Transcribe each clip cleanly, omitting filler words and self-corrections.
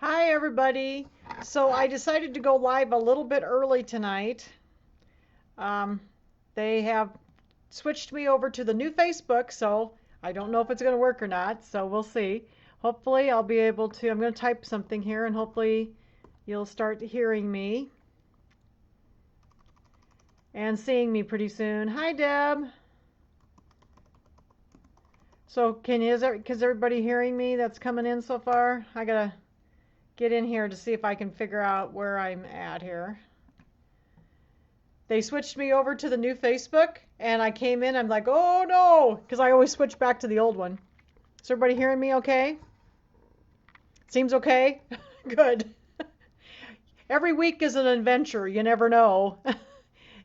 Hi, everybody. So I decided to go live a little bit early tonight. Um, they have switched me over to the new Facebook, so I don't know if it's going to work or not, so we'll see. Hopefully, I'll be able to. I'm going to type something here, and hopefully, you'll start hearing me and seeing me pretty soon. Hi, Deb. So, is everybody hearing me that's coming in so far? I gotta get in here to see if I can figure out where I'm at here. They switched me over to the new Facebook, and I came in. I'm like, oh no, because I always switch back to the old one. Is everybody hearing me okay? Seems okay? Good. Every week is an adventure. You never know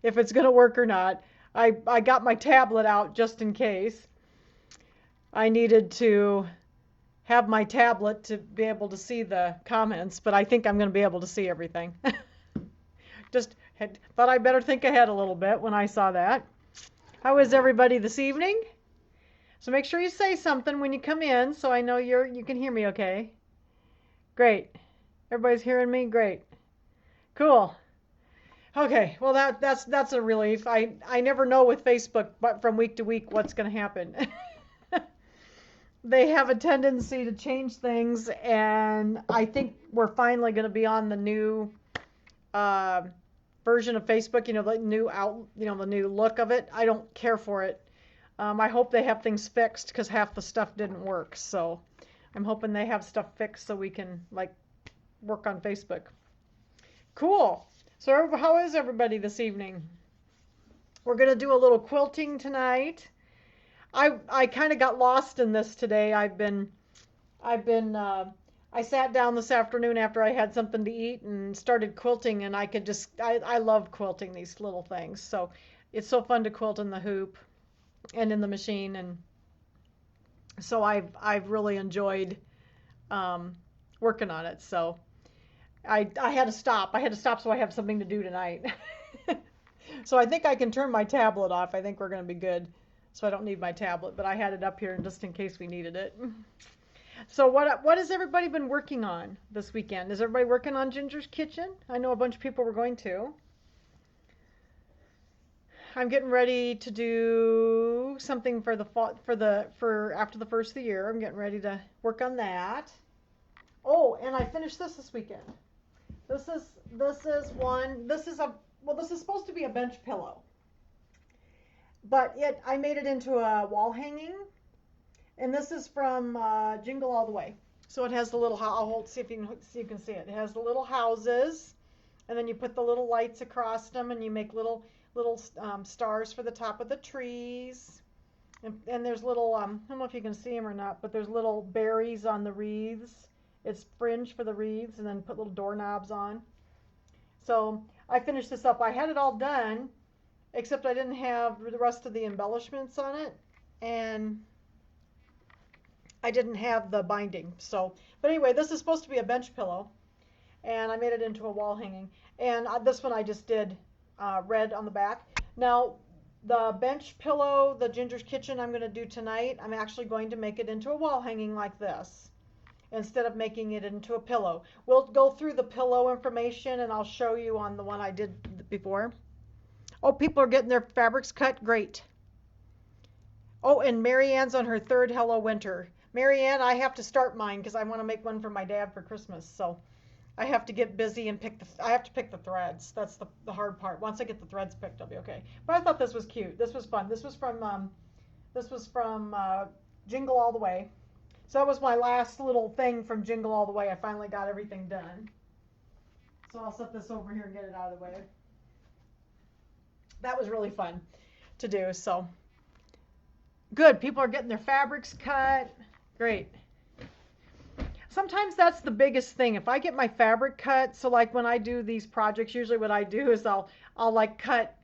if it's going to work or not. I got my tablet out just in case. I needed to have my tablet to be able to see the comments, but I think I'm going to be able to see everything. Just thought I better think ahead a little bit when I saw that. How is everybody this evening? So make sure you say something when you come in so I know you can hear me okay. Great. Everybody's hearing me? Great. Cool. Okay, well that's a relief. I never know with Facebook but from week to week what's going to happen. They have a tendency to change things, and I think we're finally going to be on the new uh, version of Facebook. The new look of it. I don't care for it. I hope they have things fixed because half the stuff didn't work. So I'm hoping they have stuff fixed so we can work on Facebook. Cool. So how is everybody this evening? We're gonna do a little quilting tonight. I kind of got lost in this today. I sat down this afternoon after I had something to eat and started quilting, and I love quilting these little things. So it's so fun to quilt in the hoop and in the machine, and so I've really enjoyed working on it. So I had to stop. I had to stop so I have something to do tonight. So I think I can turn my tablet off. I think we're going to be good. So I don't need my tablet, but I had it up here just in case we needed it. So what has everybody been working on this weekend? Is everybody working on Ginger's Kitchen? I know a bunch of people were going to. I'm getting ready to do something for the fall, for after the first of the year. I'm getting ready to work on that. Oh, and I finished this weekend. This is supposed to be a bench pillow, but I made it into a wall hanging, and this is from Jingle All the Way. So it has the little I'll hold, see if you can see it. It has the little houses, and then you put the little lights across them, and you make little stars for the top of the trees. And there's little I don't know if you can see them or not, but there's little berries on the wreaths. It's fringe for the wreaths, and then put little doorknobs on. So I finished this up. I had it all done, except I didn't have the rest of the embellishments on it, and I didn't have the binding. So, but anyway, this is supposed to be a bench pillow, and I made it into a wall hanging. And this one I just did red on the back. Now, the bench pillow, the Ginger's Kitchen I'm going to do tonight, I'm actually going to make it into a wall hanging like this, instead of making it into a pillow. We'll go through the pillow information, and I'll show you on the one I did before. Oh, people are getting their fabrics cut. Great. Oh, and Marianne's on her third Hello Winter. Marianne, I have to start mine because I want to make one for my dad for Christmas. So I have to get busy and I have to pick the threads. That's the hard part. Once I get the threads picked, I'll be okay. But I thought this was cute. This was fun. This was from Jingle All the Way. So that was my last little thing from Jingle All the Way. I finally got everything done. So I'll set this over here and get it out of the way. That was really fun to do. So good. People are getting their fabrics cut. Great. Sometimes that's the biggest thing. If I get my fabric cut, so like when I do these projects, usually what I do is I'll cut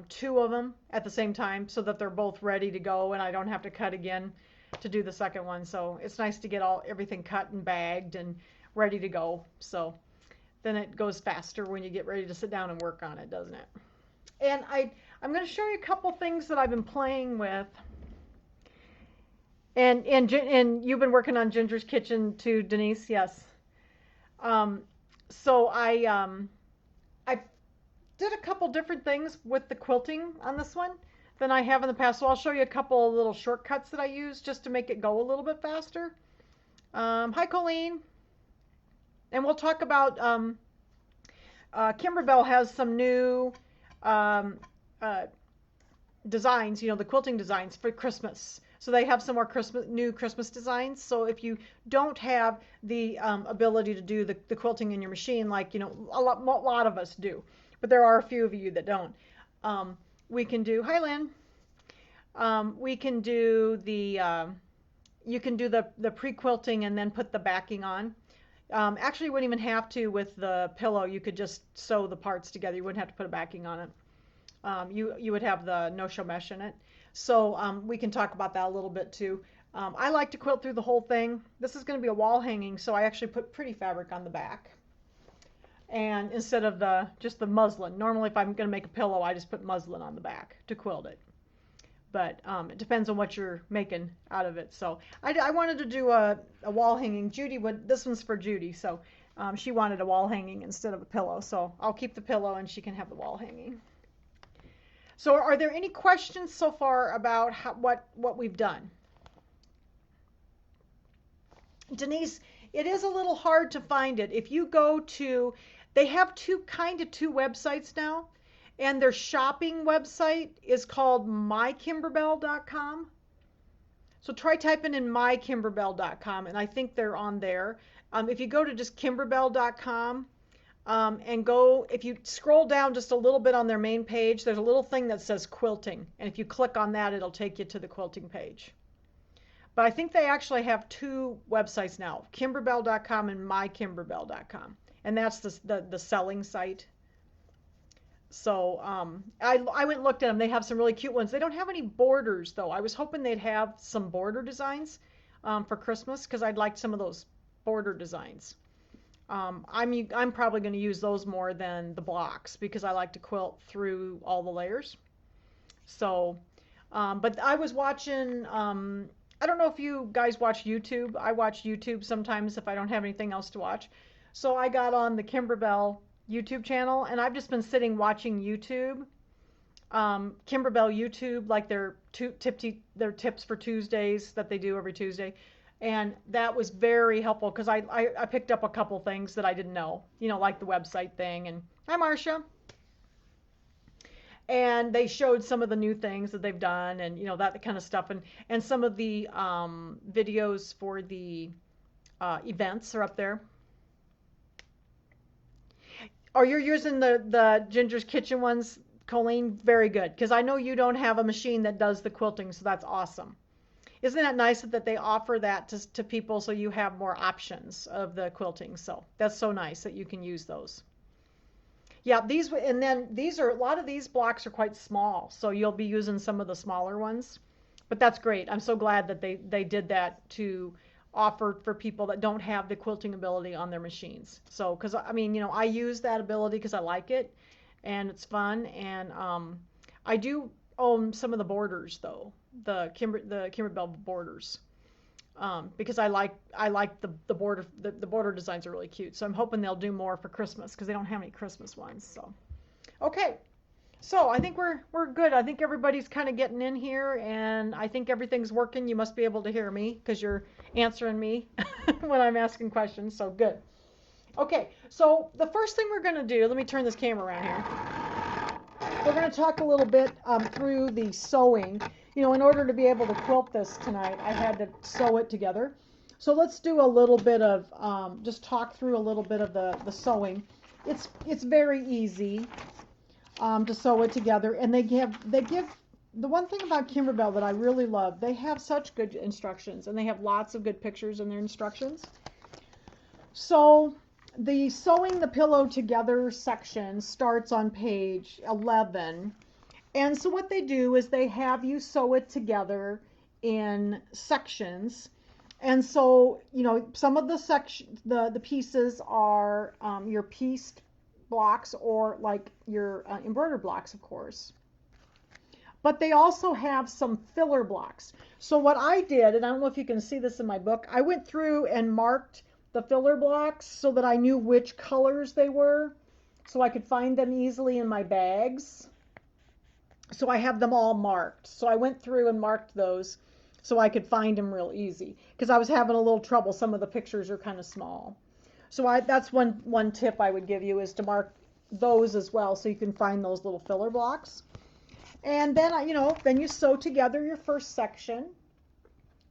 two of them at the same time so that they're both ready to go, and I don't have to cut again to do the second one. So it's nice to get everything cut and bagged and ready to go. So then it goes faster when you get ready to sit down and work on it, doesn't it? And I'm going to show you a couple things that I've been playing with. And you've been working on Ginger's Kitchen too, Denise. Yes. Um, so I did a couple different things with the quilting on this one than I have in the past. So I'll show you a couple of little shortcuts that I use just to make it go a little bit faster. Hi, Colleen. And we'll talk about Kimberbell has some new um, uh, designs, the quilting designs for Christmas. So they have some more new Christmas designs. So if you don't have the ability to do the quilting in your machine, like a lot of us do, but there are a few of you that don't. We can do. Hi, Lynn. We can do you can do the pre-quilting and then put the backing on. Actually, you wouldn't even have to with the pillow. You could just sew the parts together. You wouldn't have to put a backing on it. You would have the no-show mesh in it. So we can talk about that a little bit too. I like to quilt through the whole thing. This is going to be a wall hanging, so I actually put pretty fabric on the back. And instead of just the muslin. Normally if I'm going to make a pillow, I just put muslin on the back to quilt it. But it depends on what you're making out of it. So I wanted to do a wall hanging. This one's for Judy, so she wanted a wall hanging instead of a pillow. So I'll keep the pillow and she can have the wall hanging. So are there any questions so far about what we've done? Denise, it is a little hard to find it. If you go to, they have two websites now, and their shopping website is called mykimberbell.com. So try typing in mykimberbell.com, and I think they're on there. If you go to just kimberbell.com, and if you scroll down just a little bit on their main page, there's a little thing that says quilting. And if you click on that, it'll take you to the quilting page. But I think they actually have two websites now, kimberbell.com and mykimberbell.com. And that's the selling site. So I went and looked at them. They have some really cute ones. They don't have any borders, though. I was hoping they'd have some border designs for Christmas because I'd like some of those border designs. I'm probably going to use those more than the blocks because I like to quilt through all the layers. So, but I was watching, I don't know if you guys watch YouTube. I watch YouTube sometimes if I don't have anything else to watch. So I got on the Kimberbell YouTube channel and I've just been sitting watching YouTube. Kimberbell YouTube, like their tips for Tuesdays that they do every Tuesday. And that was very helpful because I picked up a couple things that I didn't know, like the website thing. And hi, Marcia. And they showed some of the new things that they've done and, that kind of stuff. And some of the videos for the events are up there. Are you using the Ginger's Kitchen ones, Colleen? Very good. Because I know you don't have a machine that does the quilting, so that's awesome. Isn't that nice that they offer that to people so you have more options of the quilting? So that's so nice that you can use those. Yeah, a lot of these blocks are quite small, so you'll be using some of the smaller ones. But that's great. I'm so glad that they did that to offer for people that don't have the quilting ability on their machines. So, because I use that ability because I like it and it's fun, and I do own some of the borders though. The Kimberbell borders, because I like the border designs are really cute. So I'm hoping they'll do more for Christmas because they don't have any Christmas ones. So, okay, so I think we're good. I think everybody's kind of getting in here, and I think everything's working. You must be able to hear me because you're answering me when I'm asking questions. So good. Okay, so the first thing we're gonna do. Let me turn this camera around here. We're going to talk a little bit through the sewing. In order to be able to quilt this tonight, I had to sew it together. So let's do a little bit of, just talk through a little bit of the sewing. It's very easy to sew it together. And they give, the one thing about Kimberbell that I really love, they have such good instructions. And they have lots of good pictures in their instructions. So the sewing the pillow together section starts on page 11. And so what they do is they have you sew it together in sections. And so, some of the pieces are your pieced blocks or like your embroidered blocks, of course. but they also have some filler blocks. So what I did, and I don't know if you can see this in my book, I went through and marked the filler blocks so that I knew which colors they were, so I could find them easily in my bags. So I have them all marked. So I went through and marked those so I could find them real easy, because I was having a little trouble. Some of the pictures are kind of small. So that's one tip I would give you, is to mark those as well so you can find those little filler blocks. And then, then you sew together your first section,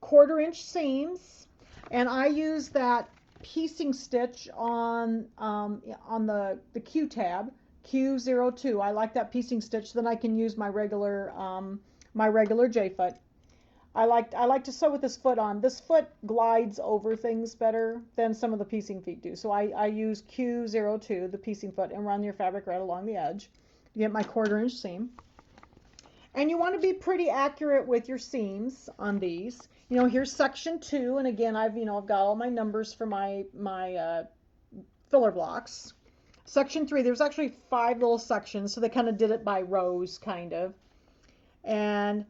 1/4-inch seams, and I use that piecing stitch on the Q tab, Q02. I like that piecing stitch. Then I can use my regular J foot. I like to sew with this foot on. This foot glides over things better than some of the piecing feet do. So I use Q02, the piecing foot, and run your fabric right along the edge. You get my 1/4-inch seam. And you want to be pretty accurate with your seams on these. Here's section 2, and again, I've got all my numbers for my filler blocks. Section 3, there's actually 5 little sections, so they kind of did it by rows, kind of. And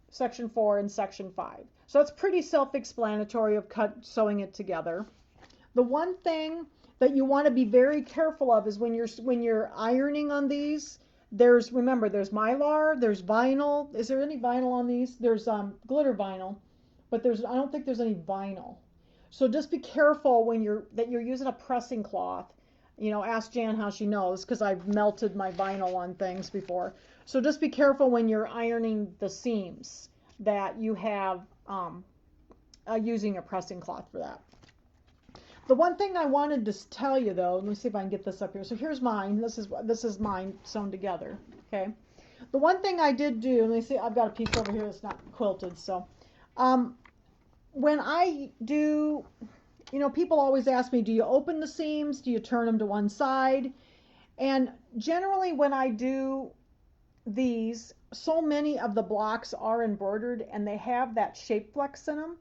section 4 and section 5. So it's pretty self-explanatory of sewing it together. The one thing that you want to be very careful of is when you're ironing on these, remember, there's mylar, there's vinyl. Is there any vinyl on these? There's glitter vinyl, but I don't think there's any vinyl. So just be careful that you're using a pressing cloth. Ask Jan how she knows, because I've melted my vinyl on things before. So just be careful when you're ironing the seams that you have using a pressing cloth for that. The one thing I wanted to tell you, though, let me see if I can get this up here. So here's mine. This is mine sewn together. Okay. The one thing I did do, let me see. I've got a piece over here that's not quilted. So, when I do, people always ask me, do you open the seams? Do you turn them to one side? And generally, when I do these, so many of the blocks are embroidered, and they have that shape flex in them.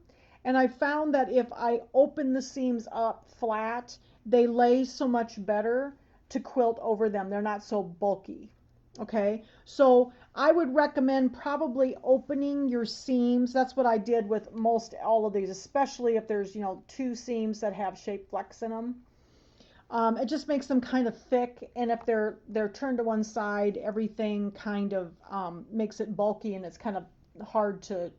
And I found that if I open the seams up flat, they lay so much better to quilt over them. They're not so bulky. Okay, so I would recommend probably opening your seams. That's what I did with all of these, especially if there's 2 seams that have shape flex in them. It just makes them kind of thick, and if they're turned to one side, everything kind of makes it bulky, and it's kind of hard to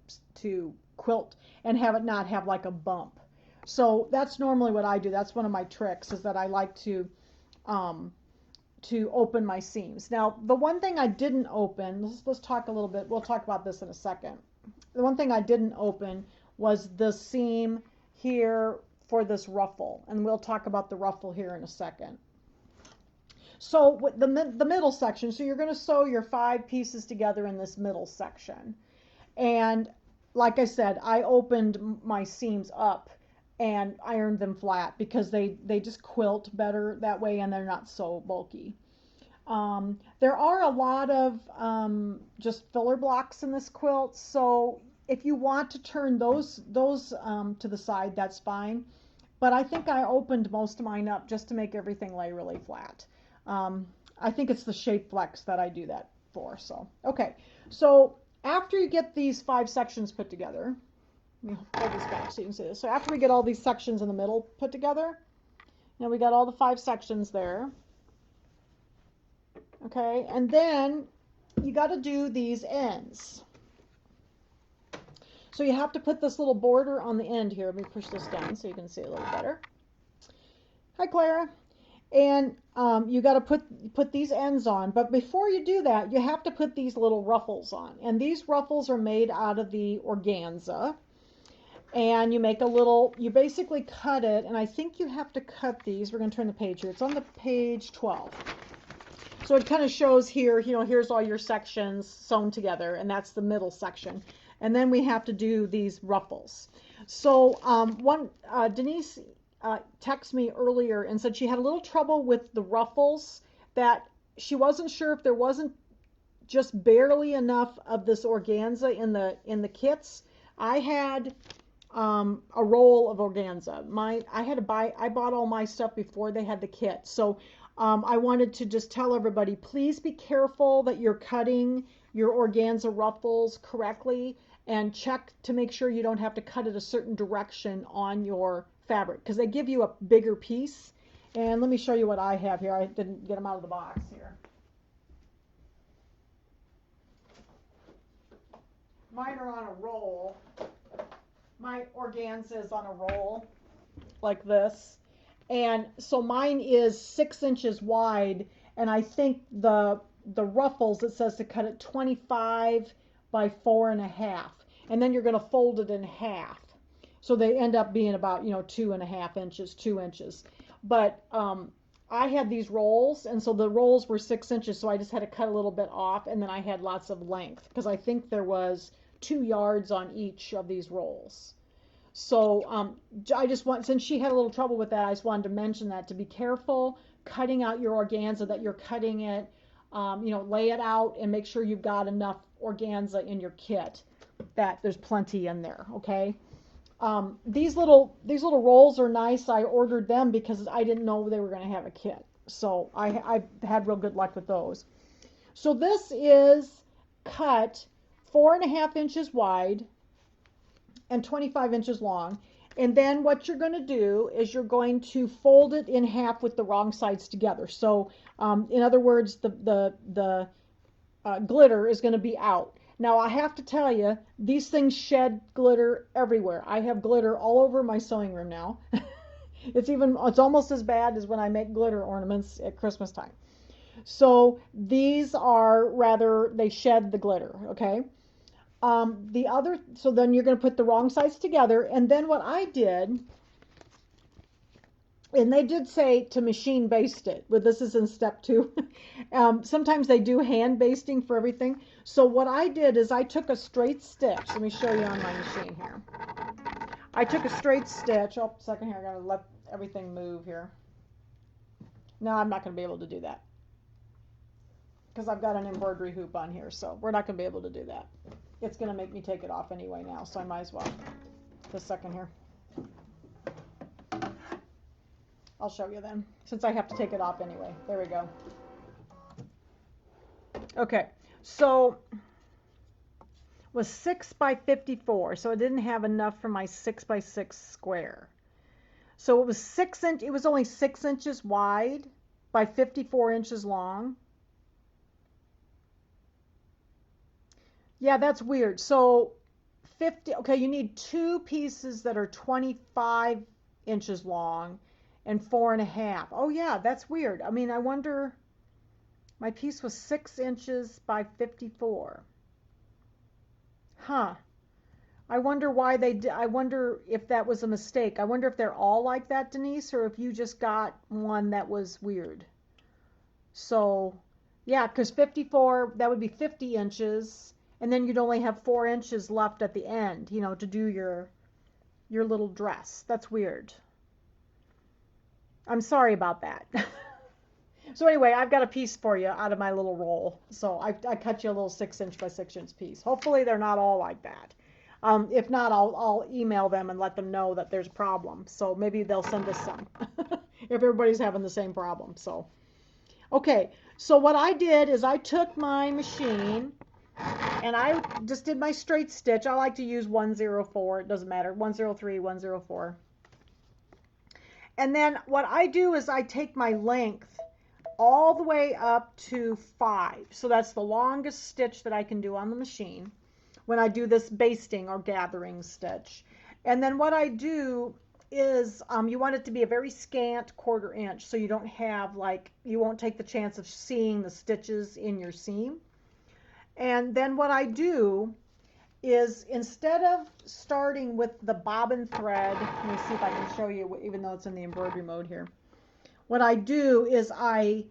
quilt and have it not have like a bump. So that's normally what I do. That's one of my tricks, is that I like to open my seams. Now, the one thing I didn't open, let's talk a little bit. We'll talk about this in a second. The one thing I didn't open was the seam here for this ruffle, and we'll talk about the ruffle here in a second. So the middle section, so you're going to sew your 5 pieces together in this middle section. And like I said, I opened my seams up and ironed them flat, because they just quilt better that way, and they're not so bulky. There are a lot of just filler blocks in this quilt, so if you want to turn those to the side, that's fine. But I think I opened most of mine up just to make everything lay really flat. I think it's the shape flex that I do that for. So, okay. So after you get these 5 sections put together, let me hold this back so you can see this. So after we get all these sections in the middle put together, now we got all the 5 sections there. Okay, and then you got to do these ends. So you have to put this little border on the end here. Let me push this down so you can see a little better. Hi, Clara. And you got to put these ends on. But before you do that, you have to put these little ruffles on. And these ruffles are made out of the organza. And you make you basically cut it. And I think you have to cut these. We're going to turn the page here. It's on the page 12. So it kind of shows here, here's all your sections sewn together, and that's the middle section. And then we have to do these ruffles. So Denise texted me earlier and said she had a little trouble with the ruffles, that she wasn't sure if there wasn't just barely enough of this organza in the kits. I had a roll of organza. I bought all my stuff before they had the kit. So I wanted to just tell everybody, please be careful that you're cutting your organza ruffles correctly, and check to make sure you don't have to cut it a certain direction on your fabric, because they give you a bigger piece. And let me show you what I have here. I didn't get them out of the box here. Mine are on a roll. My organza is on a roll like this. And so mine is 6 inches wide, and I think the ruffles, it says to cut it 25 by 4.5, and then you're going to fold it in half, so they end up being about 2.5 inches, 2 inches. But I had these rolls, and so the rolls were 6 inches, so I just had to cut a little bit off, and then I had lots of length because I think there was 2 yards on each of these rolls. So I just since she had a little trouble with that, I just wanted to mention that, to be careful cutting out your organza, that you're cutting it, lay it out and make sure you've got enough organza in your kit, that there's plenty in there, okay? These little rolls are nice. I ordered them because I didn't know they were going to have a kit. So I had real good luck with those. So this is cut 4.5 inches wide and 25 inches long. And then what you're going to do is you're going to fold it in half with the wrong sides together. So in other words, the glitter is going to be out. Now I have to tell you, these things shed glitter everywhere. I have glitter all over my sewing room now. It's almost as bad as when I make glitter ornaments at Christmas time. So these are they shed the glitter, okay? So then you're going to put the wrong sides together, and then what I did, and they did say to machine baste it, but this is in step 2. Sometimes they do hand basting for everything. So what I did is I took a straight stitch. Let me show you on my machine here. I took a straight stitch. Oh, second here, I gotta let everything move here. No, I'm not going to be able to do that because I've got an embroidery hoop on here, so we're not going to be able to do that. It's going to make me take it off anyway now, so I might as well. Just a second here. I'll show you then, since I have to take it off anyway. There we go. Okay, so it was 6 by 54, so I didn't have enough for my 6 by 6 square. So it was it was only 6 inches wide by 54 inches long. Yeah, that's weird. So 50, okay, you need 2 pieces that are 25 inches long and 4.5. Oh yeah, that's weird. I mean, I wonder, my piece was 6 inches by 54. Huh. I wonder why I wonder if that was a mistake. I wonder if they're all like that, Denise, or if you just got one that was weird. So, yeah, because 54, that would be 50 inches. And then you'd only have 4 inches left at the end, to do your little dress. That's weird. I'm sorry about that. So anyway, I've got a piece for you out of my little roll. So I cut you a little 6 inch by 6 inch piece. Hopefully they're not all like that. If not, I'll email them and let them know that there's a problem. So maybe they'll send us some if everybody's having the same problem. So, okay. So what I did is I took my machine and I just did my straight stitch. I like to use 104. It doesn't matter. 103, 104. And then what I do is I take my length all the way up to 5. So that's the longest stitch that I can do on the machine when I do this basting or gathering stitch. And then what I do is you want it to be a very scant 1/4 inch, so you don't have you won't take the chance of seeing the stitches in your seam. And then what I do is, instead of starting with the bobbin thread, let me see if I can show you, even though it's in the embroidery mode here. What I do is I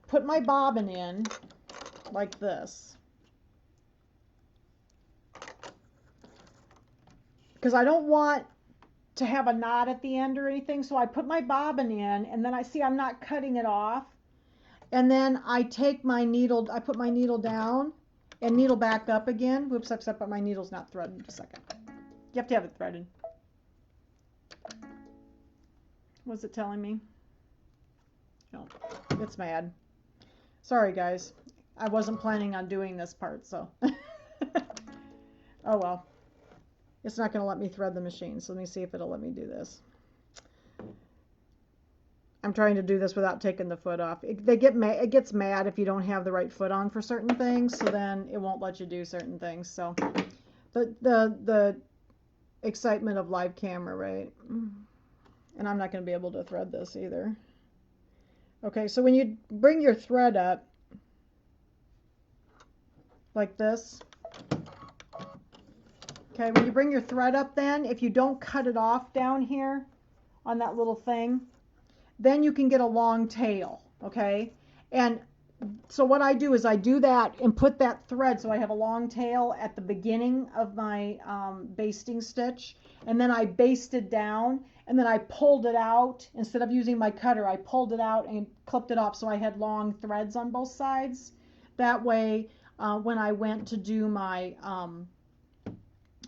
put my bobbin in like this, because I don't want to have a knot at the end or anything. So I put my bobbin in, and then I'm not cutting it off. And then I take my needle, I put my needle down and needle back up again. Whoops, except but my needle's not threaded. Just a second. You have to have it threaded. What's it telling me? No, it's mad. Sorry, guys. I wasn't planning on doing this part, so. Oh well. It's not going to let me thread the machine, so let me see if it'll let me do this. I'm trying to do this without taking the foot off. It gets mad if you don't have the right foot on for certain things, so then it won't let you do certain things. So the excitement of live camera, right? And I'm not going to be able to thread this either. Okay, so when you bring your thread up like this, okay, when you bring your thread up, then if you don't cut it off down here on that little thing, then you can get a long tail, okay? And so what I do is I do that and put that thread so I have a long tail at the beginning of my basting stitch, and then I basted down, and then I pulled it out. Instead of using my cutter, I pulled it out and clipped it off so I had long threads on both sides. That way, when I went to do my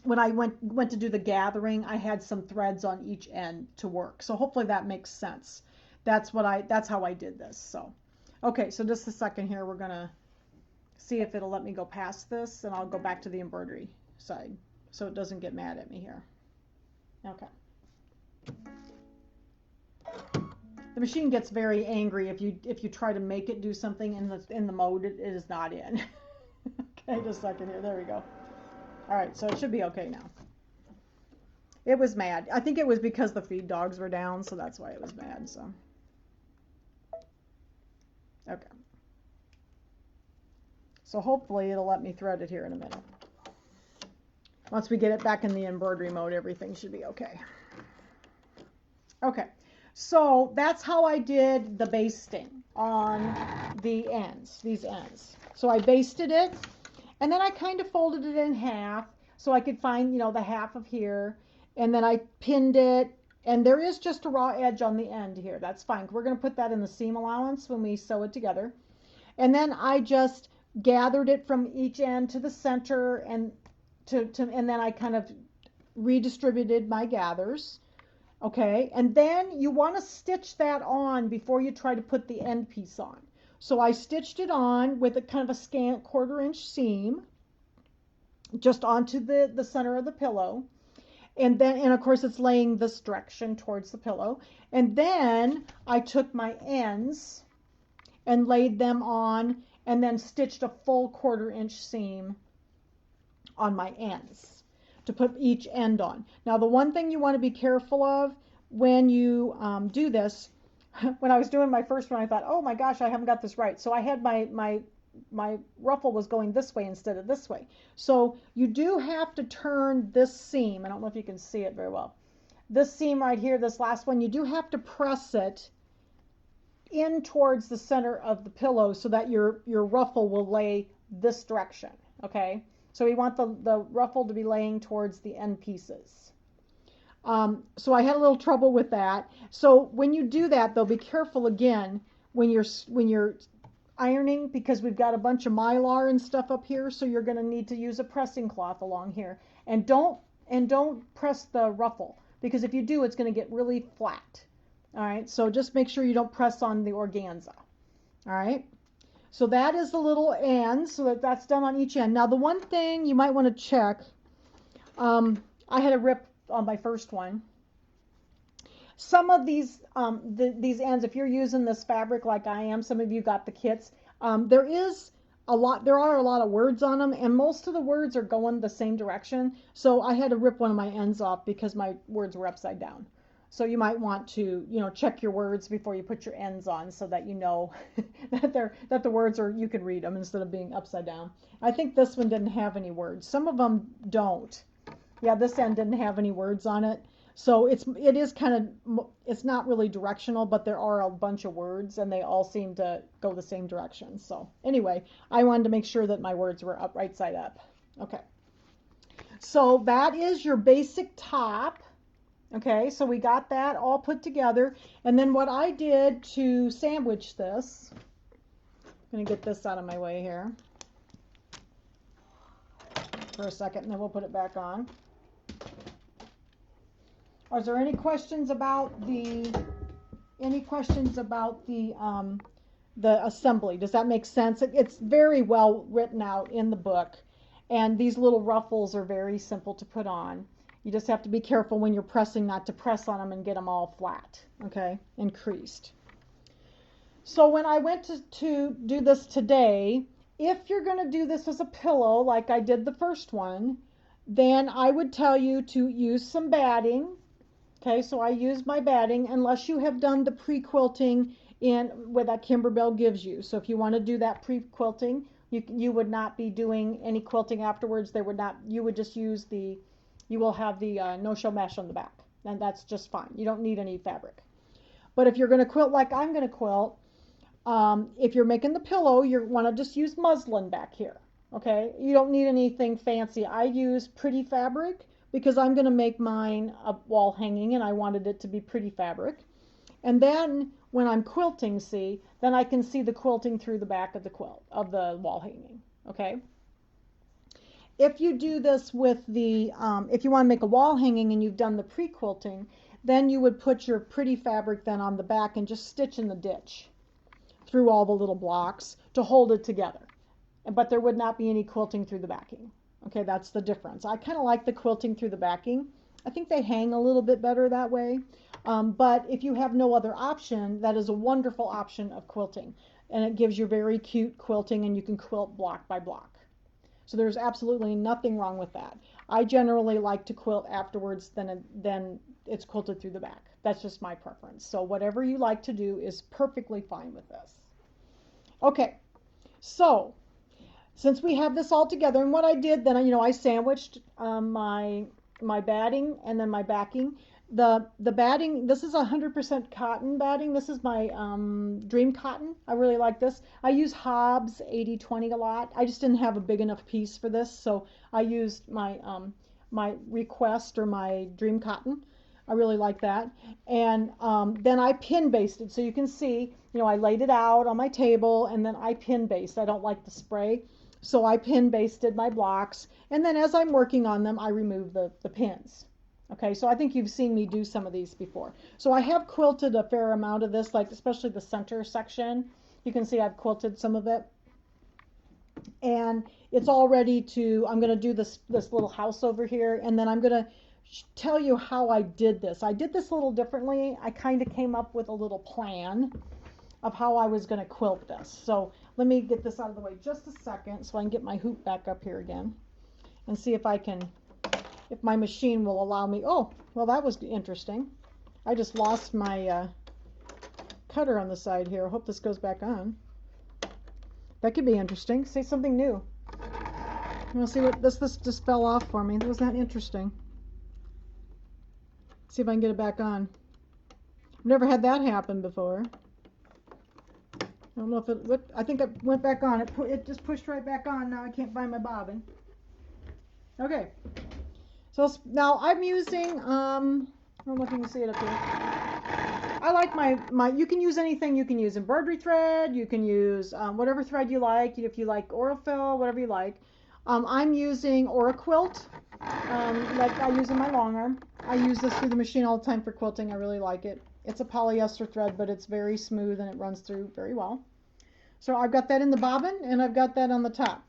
when I went to do the gathering, I had some threads on each end to work. So hopefully that makes sense. That's how I did this. So, okay, so just a second here. We're gonna see if it'll let me go past this, and I'll go back to the embroidery side so it doesn't get mad at me here. Okay. The machine gets very angry if you try to make it do something in the mode it is not in. Okay, just a second here. There we go. All right, so it should be okay now. It was mad. I think it was because the feed dogs were down, so that's why it was mad. So, okay. So hopefully it'll let me thread it here in a minute. Once we get it back in the embroidery mode, everything should be okay. Okay, so that's how I did the basting on the ends, these ends. So I basted it, and then I kind of folded it in half so I could find, the half of here, and then I pinned it, and there is just a raw edge on the end here. That's fine. We're going to put that in the seam allowance when we sew it together. And then I just gathered it from each end to the center, and then I kind of redistributed my gathers. Okay, and then you want to stitch that on before you try to put the end piece on. So I stitched it on with a kind of a scant 1/4 inch seam just onto the center of the pillow. And of course it's laying this direction towards the pillow. And then I took my ends and laid them on, and then stitched a full 1/4 inch seam on my ends to put each end on. Now the one thing you want to be careful of when you do this, when I was doing my first one, I thought, oh my gosh, I haven't got this right. So I had my ruffle was going this way instead of this way. So you do have to turn this seam. I don't know if you can see it very well. This seam right here, this last one, you do have to press it in towards the center of the pillow so that your ruffle will lay this direction, okay? So we want the ruffle to be laying towards the end pieces. So I had a little trouble with that. So when you do that, though, be careful again when you're ironing, because we've got a bunch of mylar and stuff up here, so you're going to need to use a pressing cloth along here. And don't press the ruffle, because if you do, it's going to get really flat. All right, so just make sure you don't press on the organza. All right, so that is the little ends, so that's done on each end. Now the one thing you might want to check, I had a rip on my first one. Some of these ends, if you're using this fabric like I am, some of you got the kits, there are a lot of words on them, and most of the words are going the same direction. So I had to rip one of my ends off because my words were upside down. So you might want to, check your words before you put your ends on, so that you know that the words you can read them instead of being upside down. I think this one didn't have any words. Some of them don't. Yeah, this end didn't have any words on it. So it is kind of, it's not really directional, but there are a bunch of words, and they all seem to go the same direction. So anyway, I wanted to make sure that my words were up right side up. Okay. So that is your basic top. Okay, so we got that all put together. And then what I did to sandwich this, I'm going to get this out of my way here for a second, and then we'll put it back on. Is there any questions about the Any questions about the assembly? Does that make sense? It's very well written out in the book, and these little ruffles are very simple to put on. You just have to be careful when you're pressing not to press on them and get them all flat, okay, and creased. So when I went to do this today, if you're going to do this as a pillow like I did the first one, then I would tell you to use some batting. Okay, so I used my batting unless you have done the pre-quilting in what that Kimberbell gives you. So if you want to do that pre-quilting, you would not be doing any quilting afterwards. They would not. You would just use the. You will have the no-show mesh on the back, and that's just fine. You don't need any fabric. But if you're going to quilt like I'm going to quilt, if you're making the pillow, you want to just use muslin back here. Okay, you don't need anything fancy. I use pretty fabric because I'm going to make mine a wall hanging, and I wanted it to be pretty fabric. And then when I'm quilting, see, then I can see the quilting through the back of the quilt, of the wall hanging. Okay. If you do this with the, if you want to make a wall hanging and you've done the pre-quilting, then you would put your pretty fabric then on the back and just stitch in the ditch through all the little blocks to hold it together. But there would not be any quilting through the backing. Okay, that's the difference. I kind of like the quilting through the backing. I think they hang a little bit better that way. But if you have no other option, that is a wonderful option of quilting. And it gives you very cute quilting, and you can quilt block by block. So there's absolutely nothing wrong with that. I generally like to quilt afterwards, then it's quilted through the back. That's just my preference. So whatever you like to do is perfectly fine with this. Okay, so since we have this all together, and what I did then, I sandwiched my batting and then my backing. The batting, this is 100% cotton batting. This is my Dream Cotton. I really like this. I use Hobbs 80/20 a lot. I just didn't have a big enough piece for this, so I used my my Request or my Dream Cotton. I really like that. And then I pin basted, so you can see, I laid it out on my table, and then I pin based. I don't like the spray, so I pin basted my blocks, and then as I'm working on them, I remove the pins. Okay, so I think you've seen me do some of these before. So I have quilted a fair amount of this, like especially the center section. You can see I've quilted some of it. And it's all ready to, I'm going to do this little house over here, and then I'm going to tell you how I did this. I did this a little differently. I kind of came up with a little plan of how I was going to quilt this. So let me get this out of the way just a second so I can get my hoop back up here again and see if I can, if my machine will allow me. Oh, well, that was interesting. I just lost my cutter on the side here. I hope this goes back on. That could be interesting. Say something new. You want to see what this just fell off for me. Wasn't that interesting? See if I can get it back on. I've never had that happen before. I don't know if it, I think it went back on. It just pushed right back on. Now I can't find my bobbin. Okay. So now I'm using, I don't know if you can see it up here. I like my, you can use anything. You can use embroidery thread. You can use whatever thread you like. If you like Aurifil, whatever you like. I'm using Auraquilt, like I use in my long arm. I use this through the machine all the time for quilting. I really like it. It's a polyester thread, but it's very smooth and it runs through very well. So I've got that in the bobbin and I've got that on the top.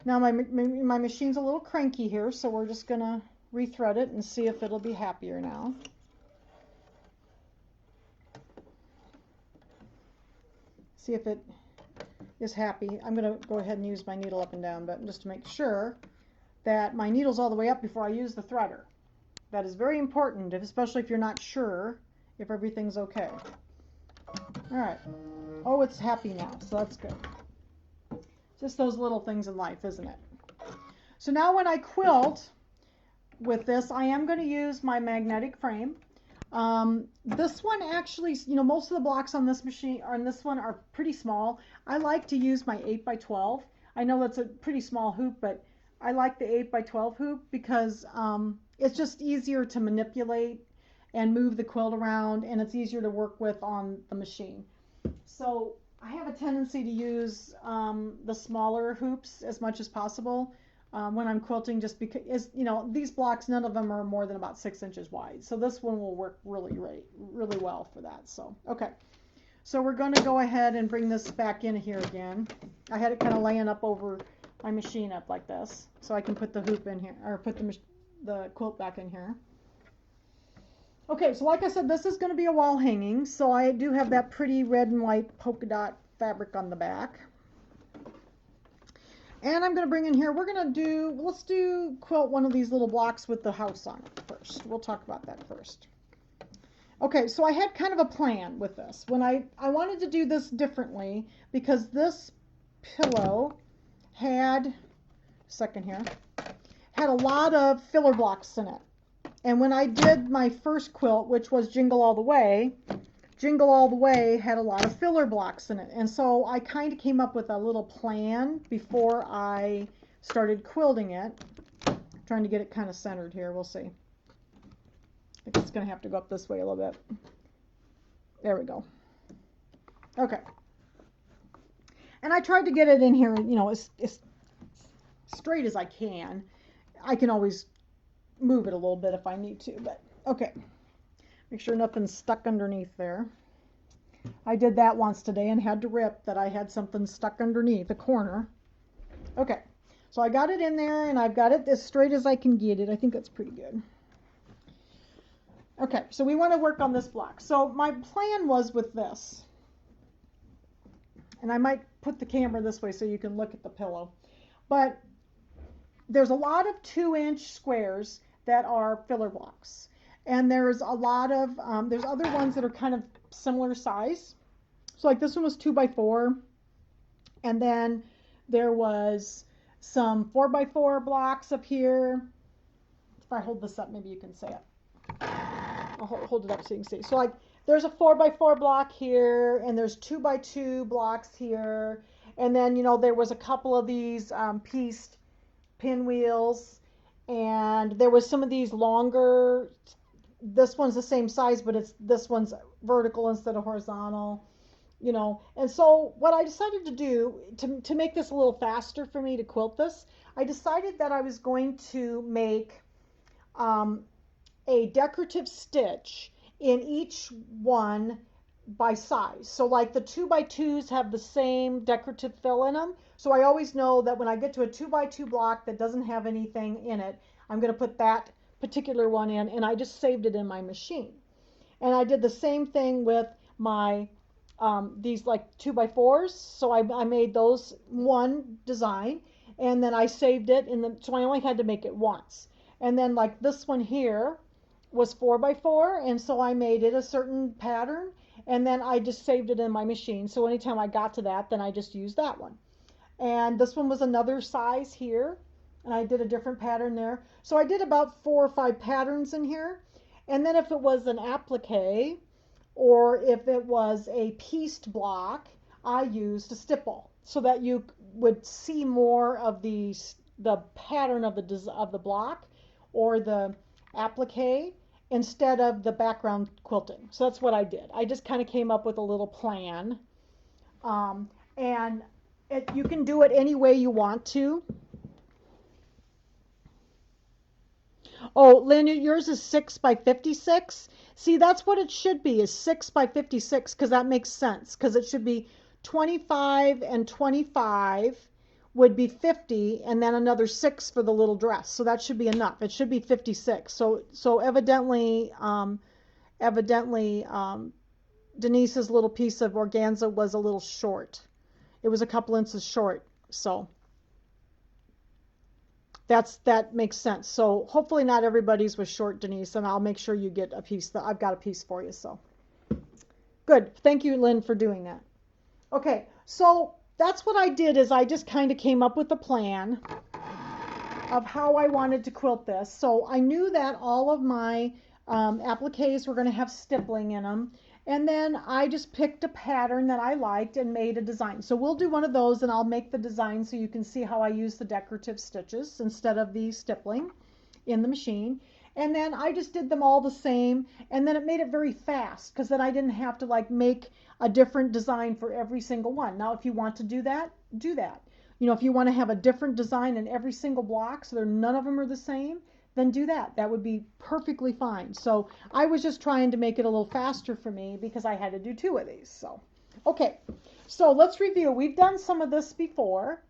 Now my machine's a little cranky here, so we're just going to rethread it and see if it'll be happier now. See if it is happy. I'm going to go ahead and use my needle up and down button just to make sure that my needle's all the way up before I use the threader. That is very important, especially if you're not sure if everything's okay. Alright. Oh, it's happy now, so that's good. Just those little things in life, isn't it? So now when I quilt with this, I am going to use my magnetic frame. This one actually, most of the blocks on this machine, on this one, are pretty small. I like to use my 8x12. I know that's a pretty small hoop, but I like the 8x12 hoop because it's just easier to manipulate and move the quilt around, and it's easier to work with on the machine. So I have a tendency to use the smaller hoops as much as possible. when I'm quilting, just because, you know, these blocks, none of them are more than about 6 inches wide. So this one will work really well for that. So, okay. So we're going to go ahead and bring this back in here again. I had it kind of laying up over my machine up like this, so I can put the hoop in here, or put the quilt back in here. Okay, so like I said, this is going to be a wall hanging, so I do have that pretty red and white polka dot fabric on the back. And I'm going to bring in here, let's quilt one of these little blocks with the house on it first. We'll talk about that first. Okay, so I had kind of a plan with this. When I wanted to do this differently because this pillow had a lot of filler blocks in it. And when I did my first quilt, which was Jingle All the Way had a lot of filler blocks in it. And so I kind of came up with a little plan before I started quilting it. I'm trying to get it kind of centered here. We'll see. I think it's going to have to go up this way a little bit. There we go. Okay. And I tried to get it in here, you know, as straight as I can. I can always move it a little bit if I need to, but okay. Make sure nothing's stuck underneath there. I did that once today and had to rip that I had something stuck underneath the corner. Okay, so I got it in there and I've got it as straight as I can get it. I think that's pretty good. Okay, so we want to work on this block. So my plan was with this, and I might put the camera this way so you can look at the pillow, but there's a lot of 2-inch squares that are filler blocks. And there's a lot of, there's other ones that are kind of similar size. So like this one was 2x4. And then there was some 4x4 blocks up here. If I hold this up, maybe you can see it. I'll hold it up so you can see. So like there's a 4x4 block here, and there's 2x2 blocks here. And then, you know, there was a couple of these pieced pinwheels. And there was some of these longer, this one's the same size, but this one's vertical instead of horizontal, you know. And so what I decided to do to make this a little faster for me to quilt this, I decided that I was going to make a decorative stitch in each one by size. So like the 2x2s have the same decorative fill in them. So I always know that when I get to a 2x2 block that doesn't have anything in it, I'm going to put that particular one in, and I just saved it in my machine. And I did the same thing with my these like 2x4s. So I made those one design, and then I saved it so I only had to make it once. And then like this one here was 4x4, and so I made it a certain pattern, and then I just saved it in my machine. So anytime I got to that, then I just used that one. And this one was another size here, and I did a different pattern there. So I did about 4 or 5 patterns in here. And then if it was an applique or if it was a pieced block, I used a stipple so that you would see more of the pattern of the block or the applique instead of the background quilting. So that's what I did. I just kind of came up with a little plan. And you can do it any way you want to. Oh, Lynn, yours is 6x56. See, that's what it should be, is 6x56, because that makes sense. Because it should be 25 and 25 would be 50, and then another 6 for the little dress. So that should be enough. It should be 56. So evidently, Denise's little piece of organza was a little short. It was a couple inches short. So that makes sense. So hopefully not everybody's was short, Denise, and I'll make sure you get a piece. I've got a piece for you. So good. Thank you, Lynn, for doing that. Okay, so that's what I did, is I just kind of came up with a plan of how I wanted to quilt this. So I knew that all of my appliques were going to have stippling in them. And then I just picked a pattern that I liked and made a design. So we'll do one of those, and I'll make the design so you can see how I use the decorative stitches instead of the stippling in the machine. And then I just did them all the same, and then it made it very fast because then I didn't have to like make a different design for every single one. Now if you want to do that, do that. You know, if you want to have a different design in every single block so none of them are the same, then do that. That would be perfectly fine. So I was just trying to make it a little faster for me because I had to do 2 of these. So, okay, so let's review. We've done some of this before.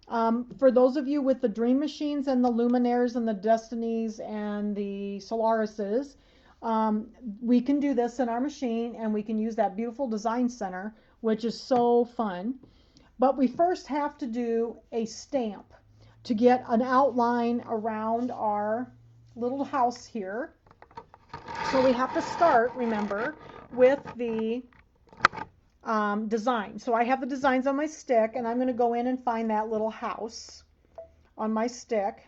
For those of you with the Dream Machines and the Luminaires and the Destinies and the Solarises, we can do this in our machine and we can use that beautiful design center, which is so fun. But we first have to do a stamp to get an outline around our little house here. So we have to start, remember, with the design. So I have the designs on my stick, and I'm going to go in and find that little house on my stick,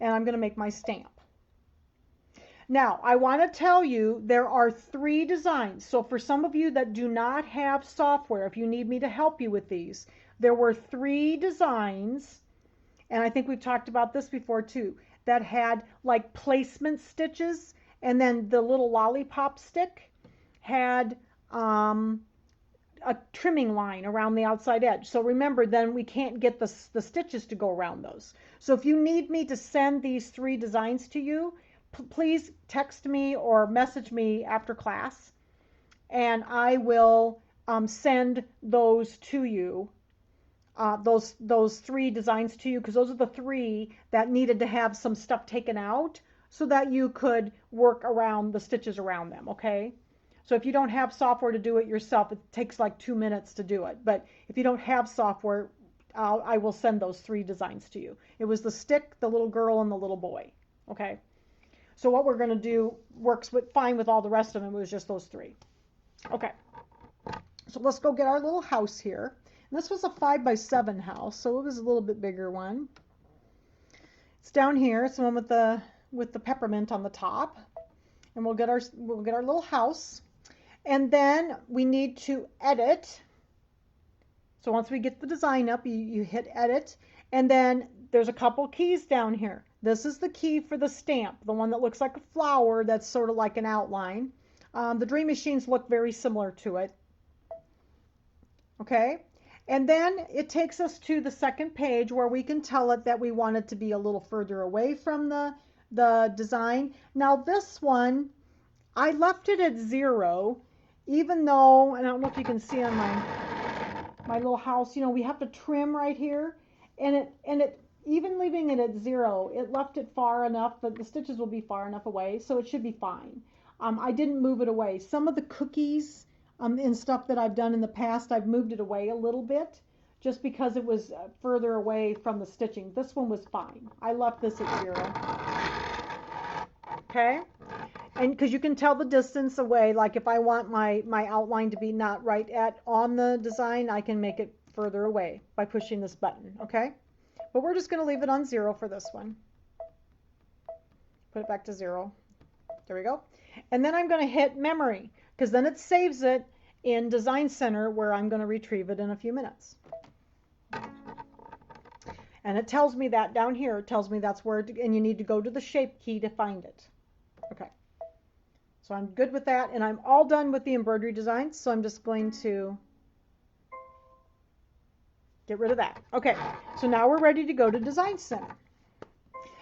and I'm going to make my stamp. Now, I want to tell you there are 3 designs. So for some of you that do not have software, if you need me to help you with these, there were 3 designs, and I think we've talked about this before too, that had like placement stitches, and then the little lollipop stick had a trimming line around the outside edge. So remember, then we can't get the stitches to go around those. So if you need me to send these 3 designs to you, please text me or message me after class, and I will send those to you, those 3 designs to you, because those are the 3 that needed to have some stuff taken out so that you could work around the stitches around them, okay? So if you don't have software to do it yourself, it takes like 2 minutes to do it. But if you don't have software, I will send those 3 designs to you. It was the stick, the little girl, and the little boy, okay? So what we're going to do works fine with all the rest of them. It was just those 3. Okay. So let's go get our little house here. And this was a 5x7 house, so it was a little bit bigger one. It's down here. It's the one with the peppermint on the top. And we'll get our little house. And then we need to edit. So once we get the design up, you hit edit. And then there's a couple keys down here. This is the key for the stamp, the one that looks like a flower that's sort of like an outline. The Dream Machines look very similar to it. Okay, and then it takes us to the second page where we can tell it that we want it to be a little further away from the design. Now this one, I left it at 0, even though, and I don't know if you can see on my little house, you know, we have to trim right here, and it even leaving it at 0, it left it far enough that the stitches will be far enough away, so it should be fine. I didn't move it away. Some of the cookies and stuff that I've done in the past, I've moved it away a little bit just because it was further away from the stitching. This one was fine. I left this at 0. Okay? And because you can tell the distance away, like if I want my outline to be not right on the design, I can make it further away by pushing this button, okay? But we're just going to leave it on 0 for this one. Put it back to 0. There we go. And then I'm going to hit memory, because then it saves it in Design Center, where I'm going to retrieve it in a few minutes. And it tells me that down here, it tells me that's where, and you need to go to the shape key to find it. Okay. So I'm good with that, and I'm all done with the embroidery designs, so I'm just going to get rid of that. Okay, so now we're ready to go to Design Center.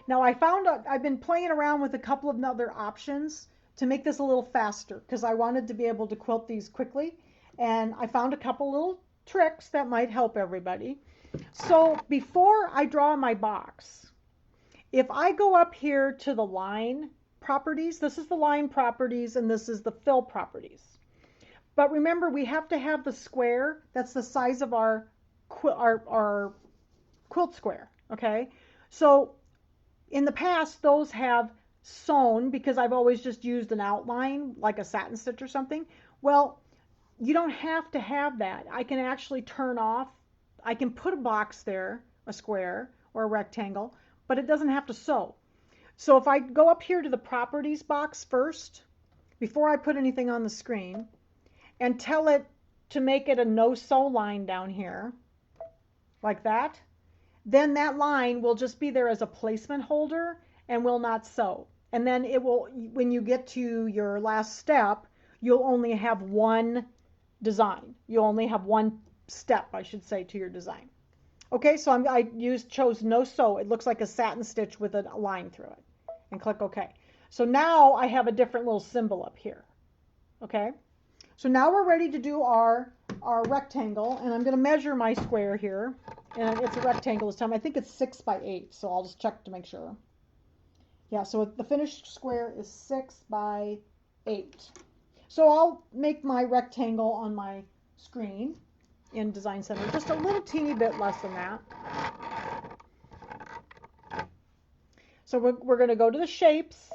Now I've been playing around with a couple of other options to make this a little faster, because I wanted to be able to quilt these quickly, and I found a couple little tricks that might help everybody. So before I draw my box, if I go up here to the line properties, this is the line properties and this is the fill properties. But remember, we have to have the square that's the size of our quilt square, okay? So in the past, those have sewn, because I've always just used an outline, like a satin stitch or something. Well, you don't have to have that. I can actually turn off, I can put a box there, a square or a rectangle, but it doesn't have to sew. So if I go up here to the properties box first, before I put anything on the screen, and tell it to make it a no sew line down here, like that, then that line will just be there as a placement holder and will not sew. And then it will, when you get to your last step, you'll only have one design. You'll only have one step, I should say, to your design. Okay, so I chose no sew. It looks like a satin stitch with a line through it. And click OK. So now I have a different little symbol up here. Okay, so now we're ready to do our rectangle, and I'm going to measure my square here. And it's a rectangle this time. I think it's 6 by 8, so I'll just check to make sure. Yeah, so the finished square is 6 by 8. So I'll make my rectangle on my screen in Design Center just a little teeny bit less than that. So we're going to go to the shapes,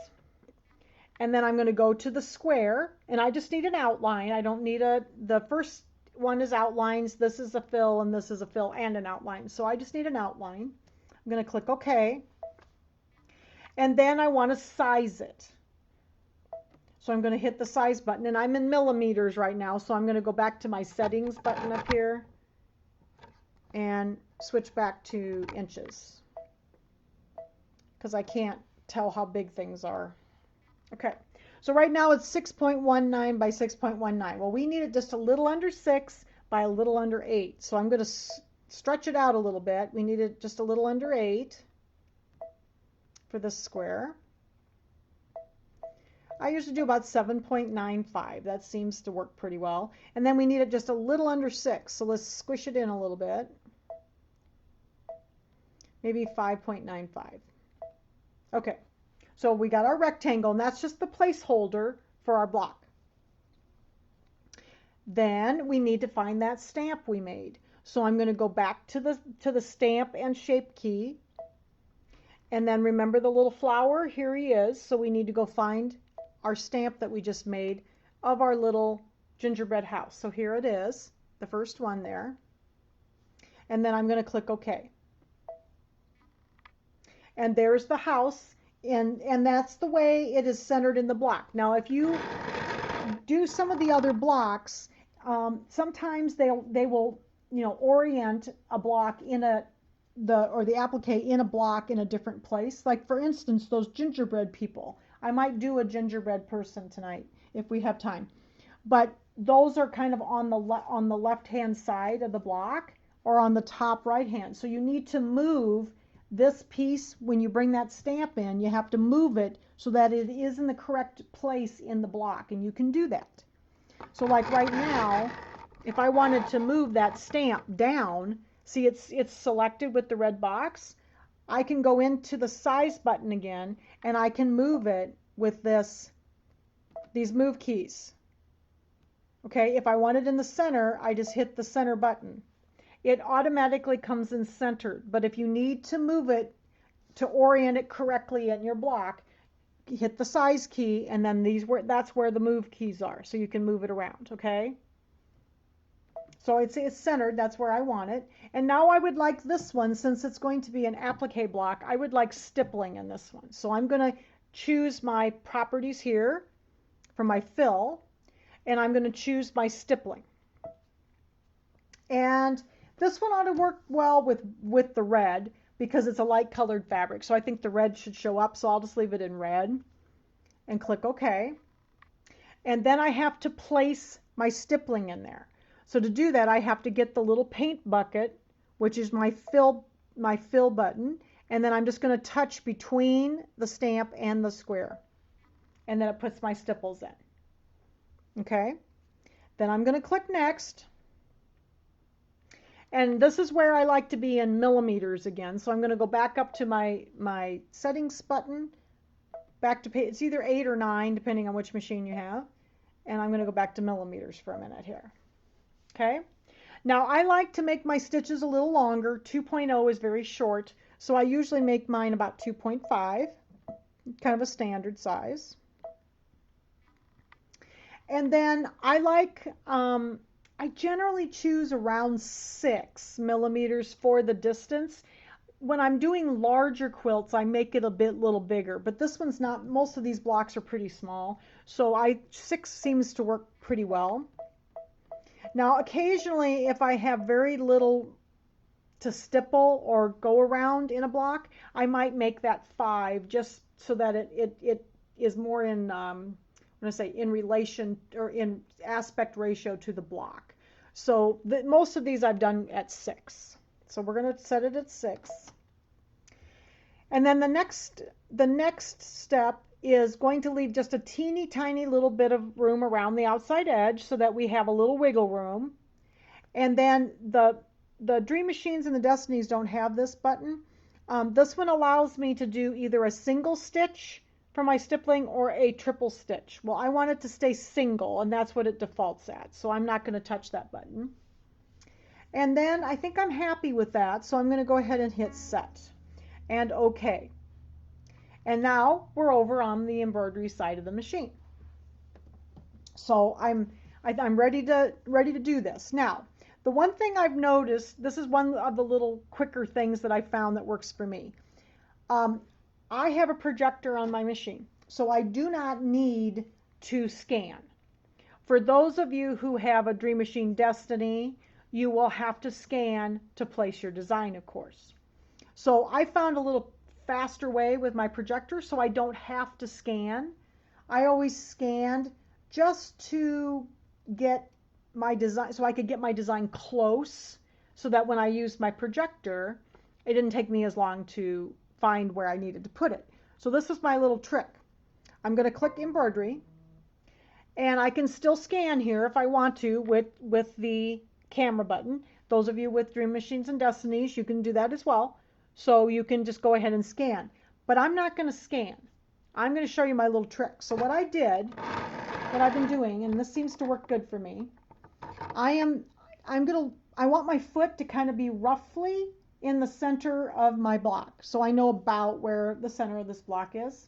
and then I'm going to go to the square, and I just need an outline. I don't need the first one is outlines, this is a fill, and this is a fill and an outline. So I just need an outline. I'm going to click OK. And then I want to size it. So I'm going to hit the size button, and I'm in millimeters right now, so I'm going to go back to my settings button up here and switch back to inches because I can't tell how big things are. Okay, so right now it's 6.19 by 6.19. Well, we need it just a little under 6 by a little under 8. So I'm going to stretch it out a little bit. We need it just a little under 8 for this square. I usually do about 7.95. That seems to work pretty well. And then we need it just a little under 6. So let's squish it in a little bit. Maybe 5.95. Okay. So we got our rectangle, and that's just the placeholder for our block. Then we need to find that stamp we made. So I'm going to go back to the stamp and shape key. And then remember the little flower? Here he is. So we need to go find our stamp that we just made of our little gingerbread house. So here it is, the first one there. And then I'm going to click OK. And there's the house. And that's the way it is centered in the block. Now, if you do some of the other blocks, sometimes they will, orient a block in the applique in a block in a different place. Like for instance, those gingerbread people. I might do a gingerbread person tonight if we have time. But those are kind of on the left-hand side of the block or on the top right hand. So you need to move this piece. When you bring that stamp in, you have to move it so that it is in the correct place in the block, and you can do that. So like right now, if I wanted to move that stamp down, see it's selected with the red box. I can go into the size button again, and I can move it with these move keys. Okay, if I want it in the center, I just hit the center button. It automatically comes in centered, but if you need to move it to orient it correctly in your block, hit the size key, and then that's where the move keys are, so you can move it around, okay? So it's centered, that's where I want it. And now I would like this one, since it's going to be an applique block, I would like stippling in this one. So I'm going to choose my properties here for my fill, and I'm going to choose my stippling. And this one ought to work well with the red because it's a light colored fabric. So I think the red should show up, so I'll just leave it in red and click OK. And then I have to place my stippling in there. So to do that, I have to get the little paint bucket, which is my fill button, and then I'm just going to touch between the stamp and the square. And then it puts my stipples in. Okay? Then I'm going to click Next. And this is where I like to be in millimeters again. So I'm going to go back up to my settings button, back to it's either 8 or 9, depending on which machine you have. And I'm going to go back to millimeters for a minute here. Okay. Now I like to make my stitches a little longer. 2.0 is very short, so I usually make mine about 2.5, kind of a standard size. And then I like, I generally choose around 6 millimeters for the distance. When I'm doing larger quilts, I make it a little bigger, but this one's not, most of these blocks are pretty small, so 6 seems to work pretty well. Now occasionally, if I have very little to stipple or go around in a block, I might make that 5 just so that it is more in, I'm going to say in relation or in aspect ratio to the block. So most of these I've done at 6. So we're going to set it at 6. And then the next step is going to leave just a teeny tiny little bit of room around the outside edge so that we have a little wiggle room. And then the Dream Machines and the Destinies don't have this button. This one allows me to do either a single stitch for my stippling or a triple stitch. Well, I want it to stay single, and that's what it defaults at, so I'm not going to touch that button. And then I think I'm happy with that, so I'm going to go ahead and hit set and OK. And now we're over on the embroidery side of the machine. So I'm ready to do this. Now, the one thing I've noticed, this is one of the little quicker things that I found that works for me. I have a projector on my machine, so I do not need to scan. For those of you who have a Dream Machine Destiny, you will have to scan to place your design, of course. So I found a little faster way with my projector, so I don't have to scan. I always scanned just to get my design, so I could get my design close, so that when I used my projector, it didn't take me as long to find where I needed to put it. So this is my little trick. I'm going to click embroidery, and I can still scan here if I want to with the camera button. Those of you with Dream Machines and Destinies, you can do that as well. So you can just go ahead and scan. But I'm not going to scan. I'm going to show you my little trick. So what I did, what I've been doing, and this seems to work good for me, I want my foot to kind of be roughly in the center of my block. So I know about where the center of this block is.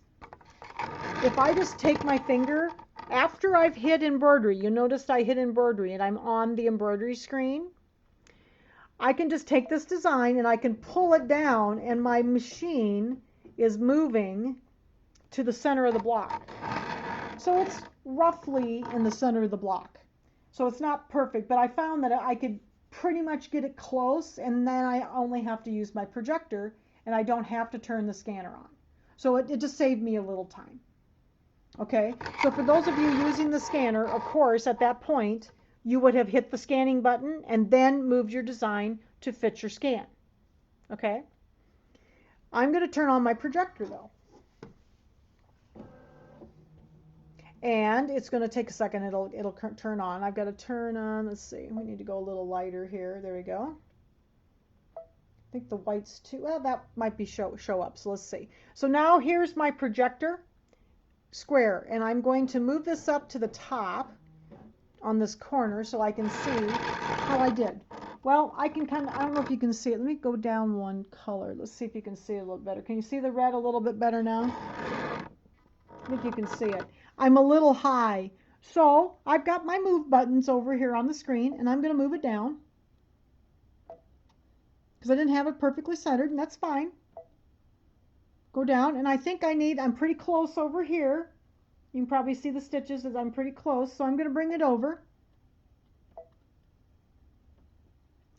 If I just take my finger, after I've hit embroidery, you noticed I hit embroidery and I'm on the embroidery screen, I can just take this design and I can pull it down, and my machine is moving to the center of the block. So it's roughly in the center of the block. So it's not perfect, but I found that I could pretty much get it close, and then I only have to use my projector and I don't have to turn the scanner on. So it just saved me a little time. Okay, so for those of you using the scanner, of course, at that point, you would have hit the scanning button and then moved your design to fit your scan. Okay? I'm going to turn on my projector though. And it's going to take a second. It'll turn on. I've got to turn on, let's see, we need to go a little lighter here. There we go. I think the white's too, well, that might be show up. So let's see. So now here's my projector square, and I'm going to move this up to the top on this corner so I can see how I did. Well, I can kind of, I don't know if you can see it. Let me go down one color. Let's see if you can see it a little better. Can you see the red a little bit better now? I think you can see it. I'm a little high. So I've got my move buttons over here on the screen, and I'm going to move it down because I didn't have it perfectly centered, and that's fine. Go down, and I think I'm pretty close over here. You can probably see the stitches as I'm pretty close, so I'm going to bring it over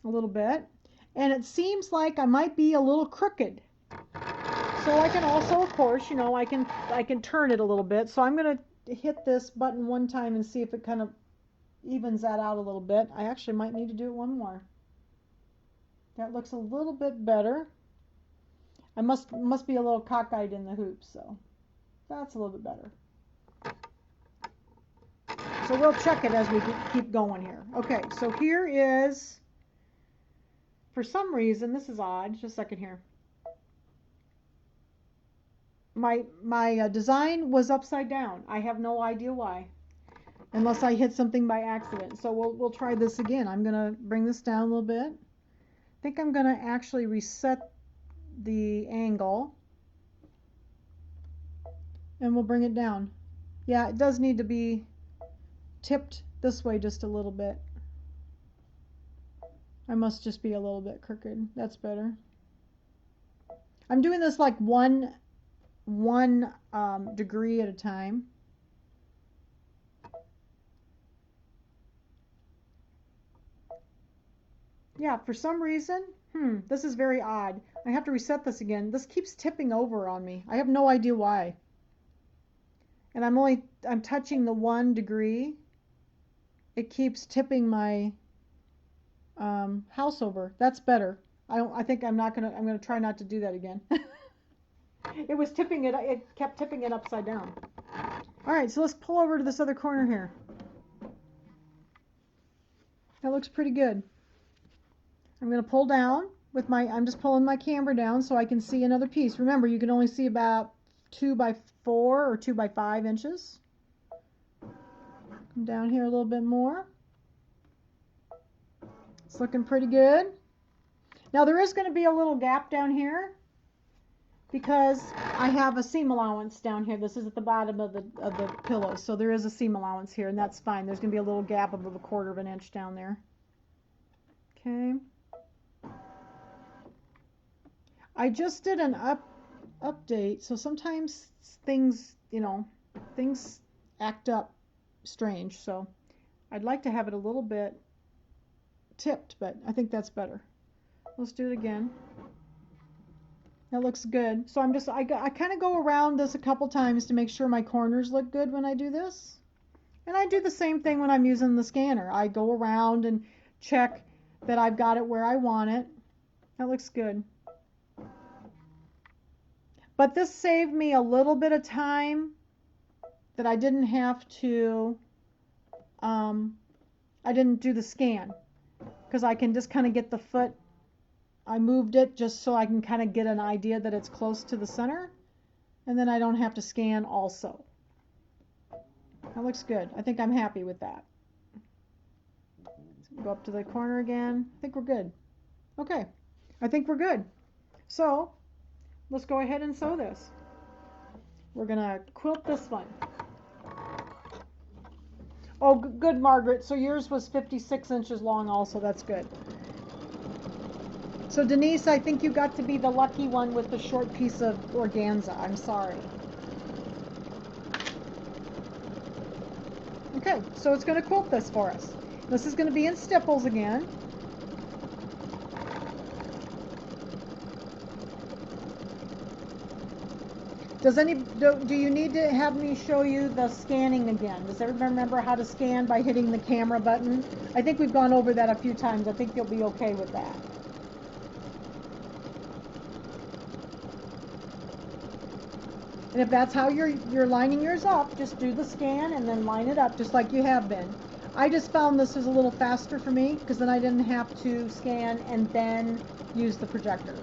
a little bit. And it seems like I might be a little crooked. So I can also, of course, you know, I can turn it a little bit. So I'm going to hit this button one time and see if it kind of evens that out a little bit. I actually might need to do it one more. That looks a little bit better. I must be a little cockeyed in the hoops, so that's a little bit better. So we'll check it as we keep going here. Okay, so here is, for some reason, this is odd, just a second here. My design was upside down. I have no idea why, unless I hit something by accident. So we'll try this again. I'm going to bring this down a little bit. I think I'm going to actually reset the angle, and we'll bring it down. Yeah, it does need to be tipped this way just a little bit. I must just be a little bit crooked. That's better. I'm doing this like one degree at a time. Yeah, for some reason, this is very odd. I have to reset this again. This keeps tipping over on me. I have no idea why. And I'm touching the 1 degree. It keeps tipping my house over. That's better. I think I'm gonna try not to do that again. It was tipping it. It kept tipping it upside down. All right, so let's pull over to this other corner here. That looks pretty good. I'm gonna pull down with I'm just pulling my camera down so I can see another piece. Remember, you can only see about 2 by 4 or 2 by 5 inches. Come down here a little bit more. It's looking pretty good. Now there is going to be a little gap down here because I have a seam allowance down here. This is at the bottom of the pillow, so there is a seam allowance here, and that's fine. There's going to be a little gap of a 1/4 of an inch down there. Okay. I just did an update, so sometimes things, things act up strange. So I'd like to have it a little bit tipped, but I think that's better. Let's do it again. That looks good. So I kind of go around this a couple times to make sure my corners look good when I do this. And I do the same thing when I'm using the scanner. I go around and check that I've got it where I want it. That looks good. But this saved me a little bit of time that I didn't have to, I didn't do the scan, because I can just kind of get the foot, I moved it just so I can kind of get an idea that it's close to the center, and then I don't have to scan also. That looks good. I think I'm happy with that. So go up to the corner again. I think we're good. Okay, I think we're good. So let's go ahead and sew this. We're gonna quilt this one. Oh, good, Margaret. So yours was 56 inches long also. That's good. So Denise, I think you got to be the lucky one with the short piece of organza. I'm sorry. Okay, so it's going to quilt this for us. This is going to be in stipples again. Do you need to have me show you the scanning again? Does everybody remember how to scan by hitting the camera button? I think we've gone over that a few times. I think you'll be okay with that. And if that's how you're lining yours up, just do the scan and then line it up just like you have been. I just found this is a little faster for me because then I didn't have to scan and then use the projector.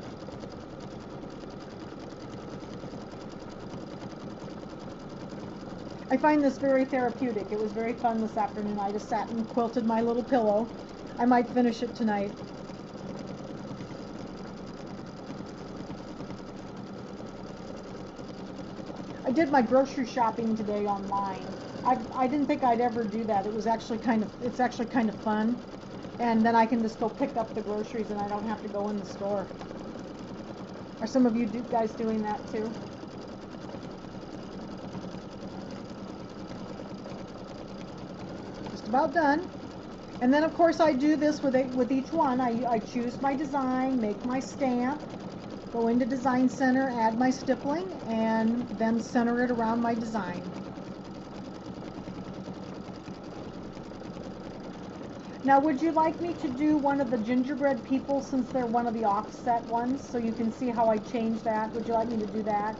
I find this very therapeutic. It was very fun this afternoon. I just sat and quilted my little pillow. I might finish it tonight. I did my grocery shopping today online. I didn't think I'd ever do that. It's actually kind of fun. And then I can just go pick up the groceries and I don't have to go in the store. Are some of you guys doing that too? About done. And then of course I do this with each one. I choose my design, make my stamp, go into Design Center, add my stippling, and then center it around my design. Now would you like me to do one of the gingerbread people since they're one of the offset ones so you can see how I change that? Would you like me to do that?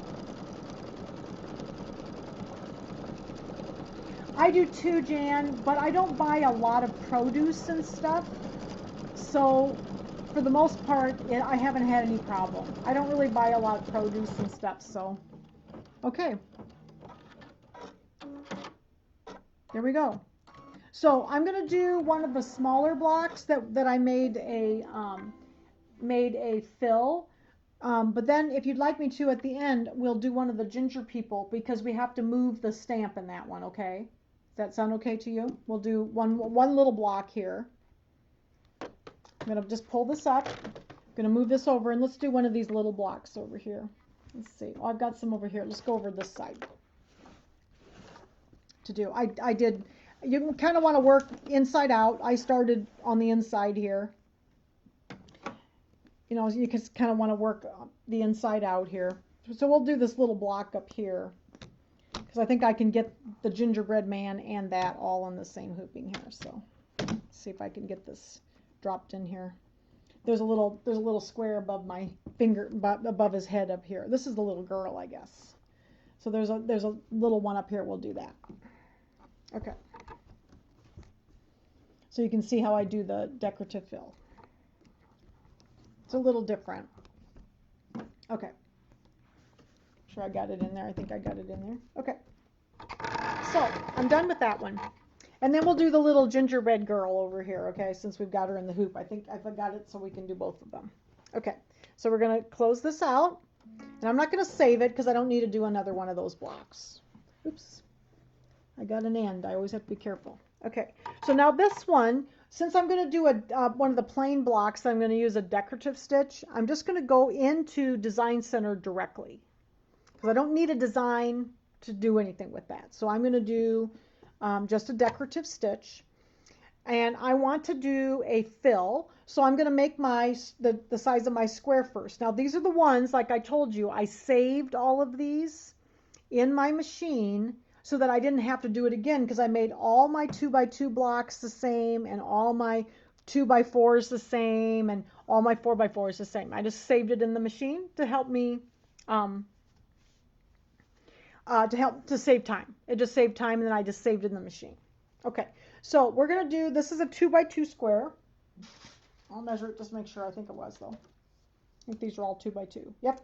I do too, Jan, but I don't buy a lot of produce and stuff, so for the most part, I haven't had any problem. I don't really buy a lot of produce and stuff, so okay. There we go. So I'm going to do one of the smaller blocks that I made a fill. But then if you'd like me to at the end, we'll do one of the ginger people because we have to move the stamp in that one, okay? Does that sound okay to you? We'll do one little block here. I'm going to just pull this up. I'm going to move this over and let's do one of these little blocks over here. Let's see. Oh, I've got some over here. Let's go over this side to do. I did, you kind of want to work inside out. I started on the inside here. You know, you just kind of want to work the inside out here. So we'll do this little block up here because I think I can get the gingerbread man and that all on the same hooping here. So let's see if I can get this dropped in here. there's a little square above my finger, above his head up here. This is the little girl, I guess. So there's a little one up here. We'll do that. Okay. So you can see how I do the decorative fill. It's a little different. Okay. Sure I got it in there. I think I got it in there. Okay. So I'm done with that one. And then we'll do the little gingerbread girl over here, okay, since we've got her in the hoop. I think I've got it so we can do both of them. Okay, so we're going to close this out. And I'm not going to save it because I don't need to do another one of those blocks. Oops. I got an end. I always have to be careful. Okay, so now this one, since I'm going to do one of the plain blocks, I'm going to use a decorative stitch. I'm just going to go into Design Center directly because I don't need a design to do anything with that. So I'm going to do just a decorative stitch, and I want to do a fill, so I'm going to make the size of my square first. Now these are the ones, like I told you, I saved all of these in my machine so that I didn't have to do it again, because I made all my 2x2 blocks the same and all my 2x4s the same and all my 4x4s the same. I just saved it in the machine to help me to save time. It just saved time, and then I just saved it in the machine. Okay, so we're going to do, this is a 2x2 square. I'll measure it just to make sure. I think it was, though. I think these are all 2x2. Yep.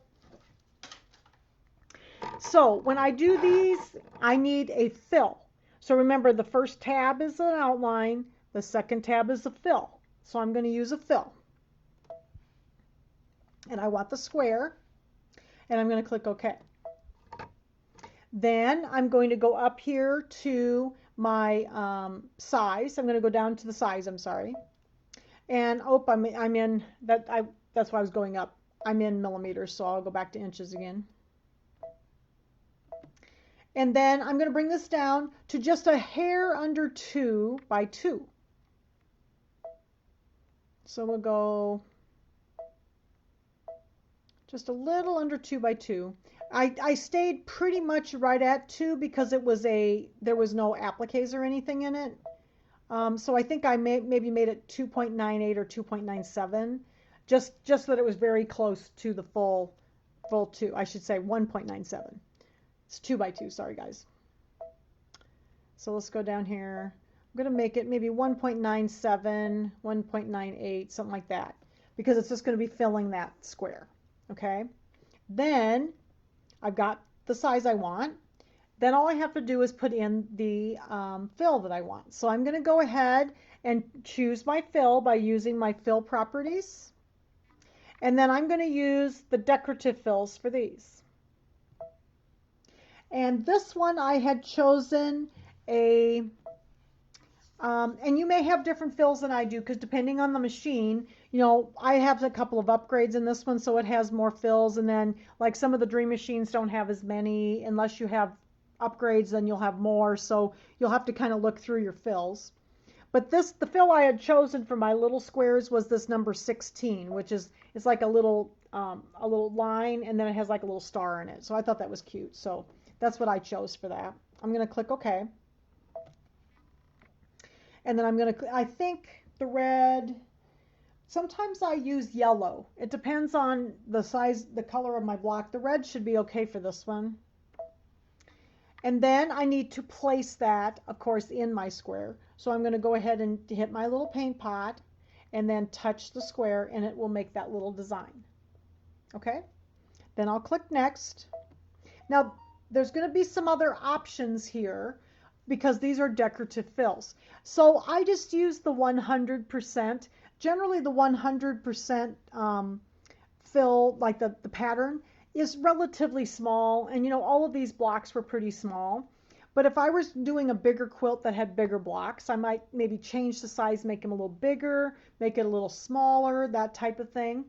So when I do these, I need a fill. So remember, the first tab is an outline. The second tab is a fill. So I'm going to use a fill. And I want the square. And I'm going to click OK. Then I'm going to go up here to my size. I'm going to go down to the size, I'm sorry. And I'm in, that's why I was going up. I'm in millimeters, so I'll go back to inches again. And then I'm going to bring this down to just a hair under 2x2. So we'll go just a little under 2x2. I stayed pretty much right at 2 because there was no appliques or anything in it. So I think I maybe made it 2.98 or 2.97, just that it was very close to the full 2. I should say 1.97. It's 2x2. Sorry, guys. So let's go down here. I'm going to make it maybe 1.97, 1.98, something like that, because it's just going to be filling that square. Okay. Then I've got the size I want. Then all I have to do is put in the fill that I want. So I'm going to go ahead and choose my fill by using my fill properties. And then I'm going to use the decorative fills for these. And this one I had chosen a, and you may have different fills than I do, because depending on the machine, you know, I have a couple of upgrades in this one, so it has more fills. And then like some of the Dream machines don't have as many. Unless you have upgrades, then you'll have more. So you'll have to kind of look through your fills. But the fill I had chosen for my little squares was this number 16, which is, it's like a little line, and then it has like a little star in it. So I thought that was cute. So that's what I chose for that. I'm going to click OK. And then I'm going to, I think the red, sometimes I use yellow. It depends on the size, the color of my block. The red should be okay for this one. And then I need to place that, of course, in my square. So I'm going to go ahead and hit my little paint pot and then touch the square, and it will make that little design. Okay? Then I'll click Next. Now, there's going to be some other options here because these are decorative fills. So I just use the 100%. Generally, the 100% fill, like the pattern, is relatively small, and you know, all of these blocks were pretty small. But if I was doing a bigger quilt that had bigger blocks, I might maybe change the size, make them a little bigger, make it a little smaller, that type of thing,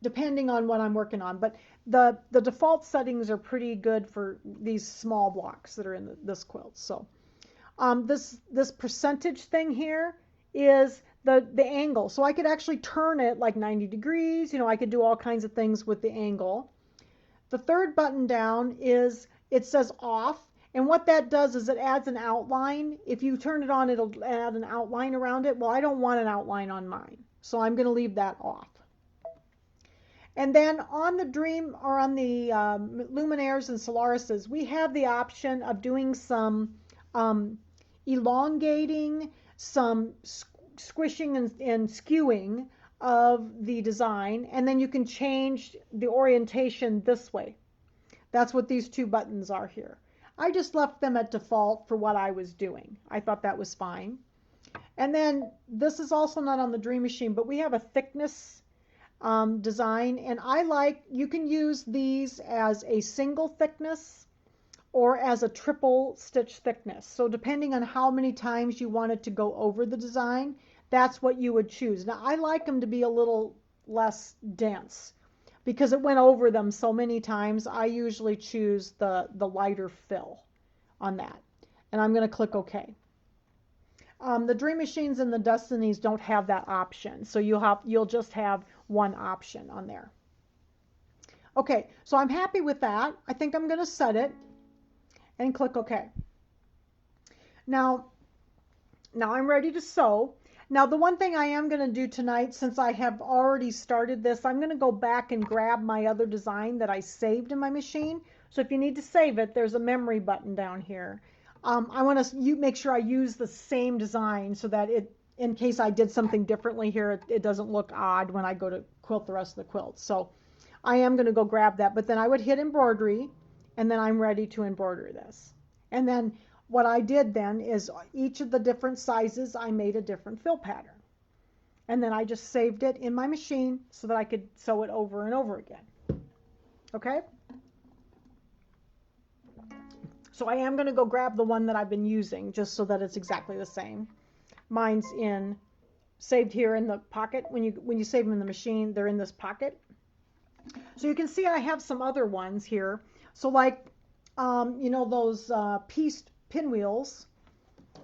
depending on what I'm working on. But the default settings are pretty good for these small blocks that are in this quilt. So this percentage thing here is the angle. So I could actually turn it like 90 degrees. You know, I could do all kinds of things with the angle. The third button down is, it says off. And what that does is it adds an outline. If you turn it on, it'll add an outline around it. Well, I don't want an outline on mine. So I'm going to leave that off. And then on the Dream, or on the Luminaires and Solarises, we have the option of doing some elongating, some squishing and skewing of the design, and then you can change the orientation this way. That's what these two buttons are here. I just left them at default for what I was doing. I thought that was fine. And then this is also not on the Dream Machine, but we have a thickness design, and you can use these as a single thickness or as a triple stitch thickness. So depending on how many times you wanted to go over the design, that's what you would choose. Now I like them to be a little less dense because it went over them so many times. I usually choose the lighter fill on that, and I'm going to click OK. The Dream Machines and the Destinies don't have that option, so you'll just have one option on there. Okay, so I'm happy with that. I think I'm going to set it and click OK. Now I'm ready to sew. Now the one thing I am going to do tonight, since I have already started this, I'm going to go back and grab my other design that I saved in my machine. So if you need to save it, there's a memory button down here. I want to make sure I use the same design so that in case I did something differently here, it doesn't look odd when I go to quilt the rest of the quilt. So I am going to go grab that, but then I would hit embroidery, and then I'm ready to embroider this. And then what I did then is each of the different sizes, I made a different fill pattern. And then I just saved it in my machine so that I could sew it over and over again. Okay? So I am going to go grab the one that I've been using just so that it's exactly the same. Mine's saved here in the pocket. When you save them in the machine, they're in this pocket. So you can see I have some other ones here. So like, you know, those pieced pinwheels.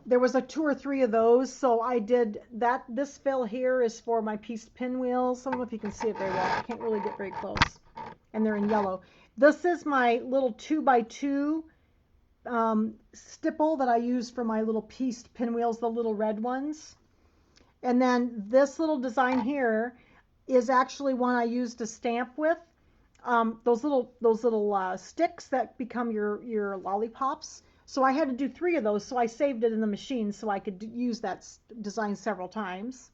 There was 2 or 3 of those. So I did that. This fill here is for my pieced pinwheels. I don't know if you can see it very well. I can't really get very close. And they're in yellow. This is my little 2x2 stipple that I use for my little pieced pinwheels, the little red ones. And then this little design here is actually one I use to stamp with. Those little sticks that become your lollipops. So I had to do 3 of those, so I saved it in the machine so I could use that design several times.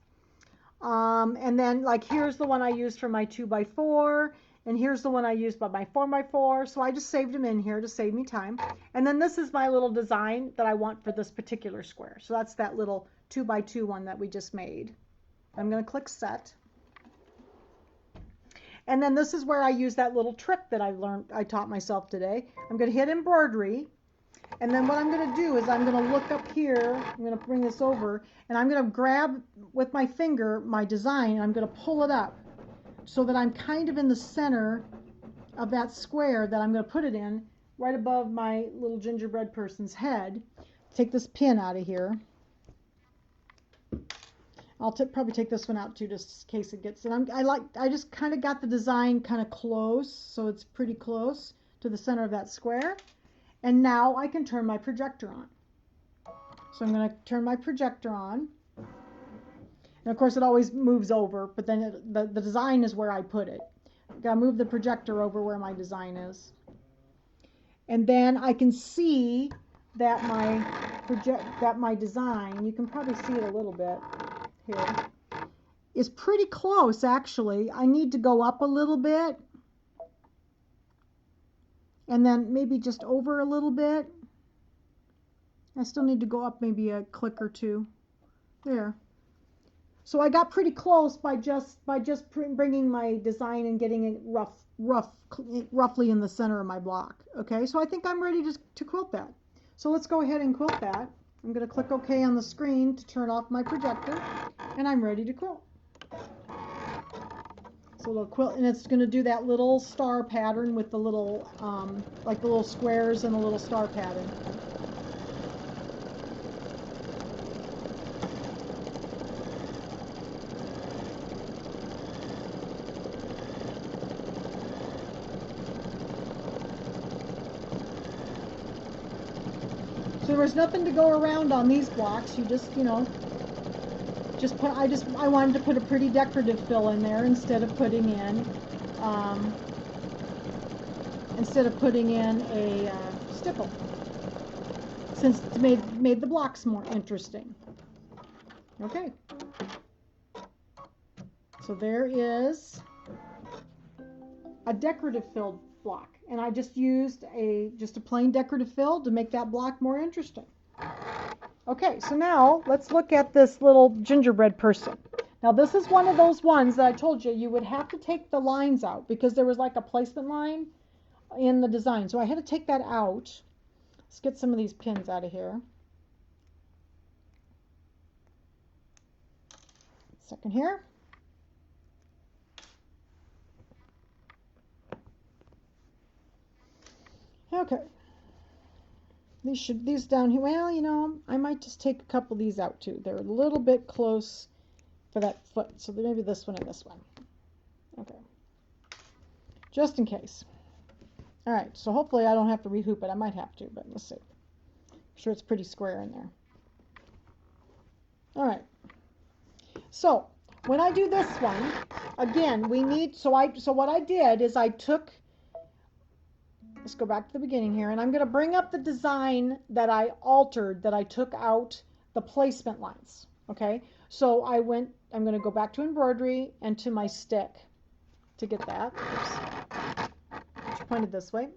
And then like here's the one I used for my 2x4. And here's the one I used by my 4x4. So I just saved them in here to save me time. And then this is my little design that I want for this particular square. So that's that little 2x2 one that we just made. I'm going to click Set. And then this is where I use that little trick that I taught myself today. I'm going to hit embroidery. And then what I'm going to do is I'm going to look up here. I'm going to bring this over. And I'm going to grab with my finger my design. And I'm going to pull it up, so that I'm kind of in the center of that square that I'm going to put it in, right above my little gingerbread person's head. Take this pin out of here. I'll probably take this one out too, just in case it gets in. I just kind of got the design kind of close, so it's pretty close to the center of that square. And now I can turn my projector on. So I'm going to turn my projector on. And of course it always moves over, but then the design is where I put it. I've got to move the projector over where my design is. And then I can see that my design, you can probably see it a little bit here, is pretty close actually. I need to go up a little bit. And then maybe just over a little bit. I still need to go up maybe a click or 2. There. So I got pretty close by just bringing my design and getting it roughly in the center of my block. Okay, so I think I'm ready to quilt that. So let's go ahead and quilt that. I'm going to click OK on the screen to turn off my projector, and I'm ready to quilt. So it'll quilt, and it's going to do that little star pattern with the little, like the little squares and a little star pattern. So there's nothing to go around on these blocks. You just, you know, I wanted to put a pretty decorative fill in there instead of putting in um, a stipple, since it made the blocks more interesting. Okay, so there is a decorative filled block, and I just used just a plain decorative fill to make that block more interesting. Okay, so now let's look at this little gingerbread person. Now this is one of those ones that I told you would have to take the lines out because there was like a placement line in the design. So I had to take that out. Let's get some of these pins out of here. Second here. Okay. These down here, well, you know, I might just take a couple of these out too. They're a little bit close for that foot. So maybe this one and this one. Okay. Just in case. All right, so hopefully I don't have to rehoop it. I might have to, but let's see. I'm sure it's pretty square in there. All right. So when I do this one, again, we need, so what I did is I took, let's go back to the beginning here, and I'm going to bring up the design that I altered, that I took out the placement lines. Okay, so I'm going to go back to embroidery and to my stick to get that. Oops. Pointed this way.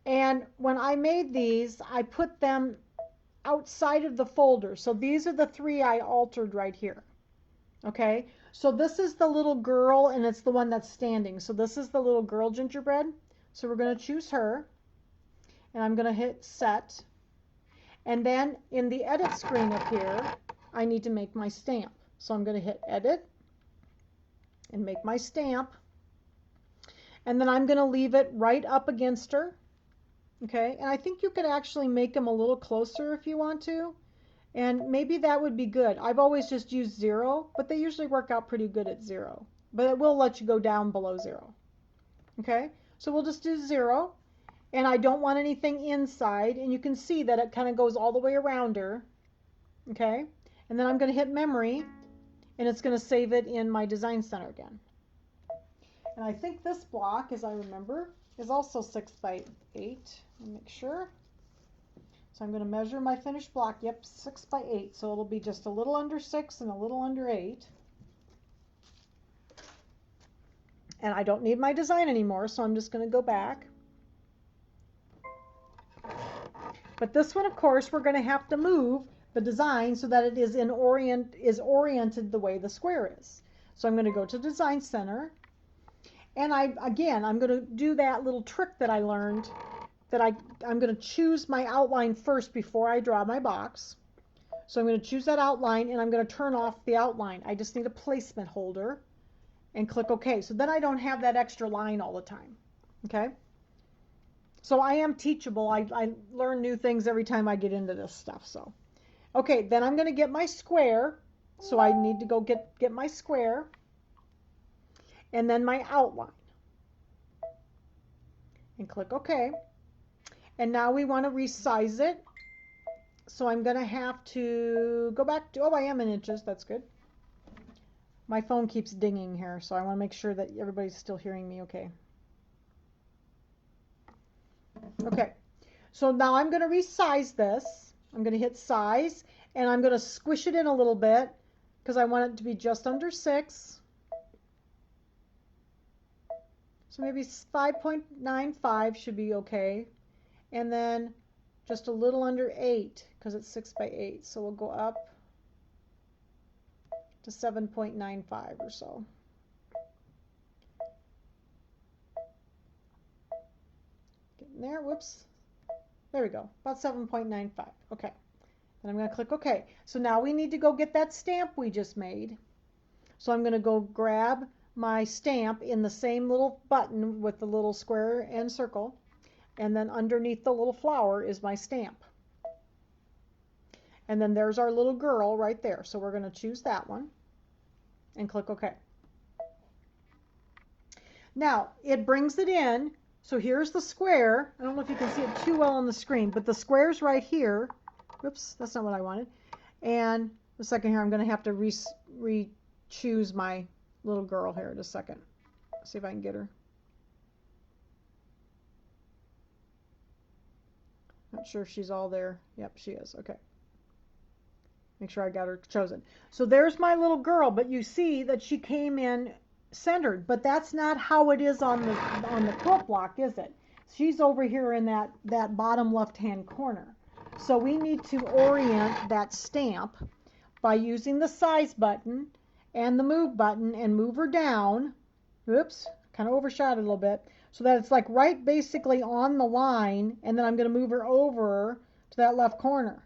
And when I made these, I put them outside of the folder. So these are the three I altered right here. Okay, so this is the little girl, and it's the one that's standing. So this is the little girl gingerbread. So we're going to choose her, and I'm going to hit set. And then in the edit screen up here, I need to make my stamp. So I'm going to hit edit and make my stamp. And then I'm going to leave it right up against her. Okay, and I think you could actually make them a little closer if you want to. And maybe that would be good. I've always just used 0, but they usually work out pretty good at 0. But it will let you go down below 0. Okay, so we'll just do 0. And I don't want anything inside. And you can see that it kind of goes all the way around her. Okay, and then I'm going to hit memory, and it's going to save it in my design center again. And I think this block, as I remember, is also 6 by 8. Let me make sure. So I'm going to measure my finished block. Yep, 6 by 8. So it'll be just a little under 6 and a little under 8. And I don't need my design anymore, so I'm just going to go back. But this one, of course, we're going to have to move the design so that it is oriented the way the square is. So I'm going to go to Design Center. And I'm going to do that little trick that I learned, that I'm going to choose my outline first before I draw my box. So I'm going to choose that outline, and I'm going to turn off the outline. I just need a placement holder and click OK. So then I don't have that extra line all the time. Okay? So I am teachable. I learn new things every time I get into this stuff. So, okay, then I'm going to get my square. So I need to go get my square. And then my outline. And click OK. And now we want to resize it. So I'm going to have to go back to, oh, I am in inches. That's good. My phone keeps dinging here, so I want to make sure that everybody's still hearing me okay. Okay, so now I'm going to resize this. I'm going to hit size, and I'm going to squish it in a little bit because I want it to be just under 6. So maybe 5.95 should be okay. And then just a little under 8 because it's 6 by 8. So we'll go up to 7.95 or so. Getting there, whoops. There we go, about 7.95. Okay, and I'm going to click OK. So now we need to go get that stamp we just made. So I'm going to go grab my stamp in the same little button with the little square and circle, and then underneath the little flower is my stamp. And then there's our little girl right there. So we're going to choose that one and click OK. Now it brings it in. So here's the square. I don't know if you can see it too well on the screen, but the square's right here. Whoops, that's not what I wanted. And A second here. I'm going to have to re-choose my little girl here in a second. See if I can get her. Not sure if she's all there. Yep, she is. Okay. Make sure I got her chosen. So there's my little girl, but you see that she came in centered, but that's not how it is on the quilt block, is it? She's over here in that bottom left-hand corner. So we need to orient that stamp by using the size button and the move button and move her down. Oops, kind of overshot it a little bit. So that it's like right basically on the line, and then I'm going to move her over to that left corner.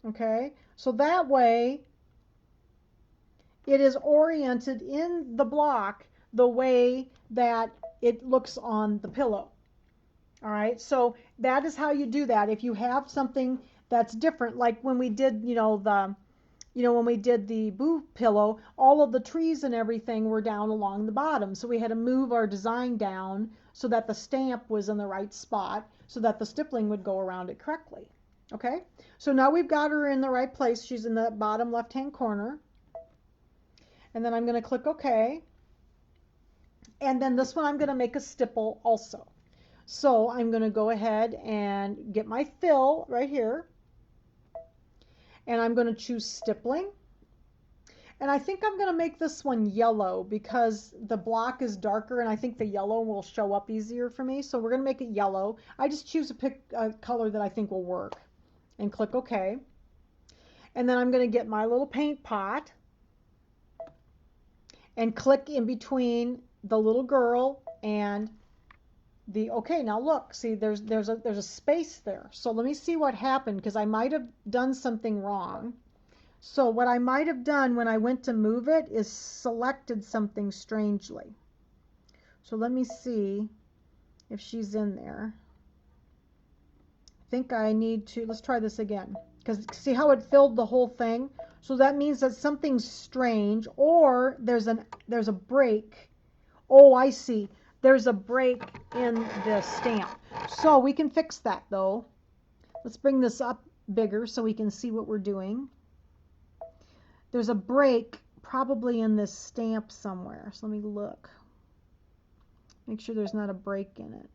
Okay, so that way it is oriented in the block the way that it looks on the pillow. All right, so that is how you do that. If you have something that's different, like when we did, when we did the boo pillow, all of the trees and everything were down along the bottom. So we had to move our design down so that the stamp was in the right spot, so that the stippling would go around it correctly. Okay, so now we've got her in the right place. She's in the bottom left-hand corner. And then I'm going to click OK. And then this one I'm going to make a stipple also. So I'm going to go ahead and get my fill right here. And I'm going to choose stippling. And I think I'm going to make this one yellow because the block is darker and I think the yellow will show up easier for me. So we're going to make it yellow. I just choose a color that I think will work and click OK. And then I'm going to get my little paint pot and click in between the little girl and the, okay, now look, see there's a space there. So let me see what happened because I might have done something wrong. So what I might have done when I went to move it is selected something strangely. So let me see if she's in there. I think I need to, let's try this again. Because see how it filled the whole thing? So that means that something's strange, or there's a break. Oh, I see. There's a break in the stamp. So we can fix that though. Let's bring this up bigger so we can see what we're doing. There's a break probably in this stamp somewhere. So let me look. Make sure there's not a break in it.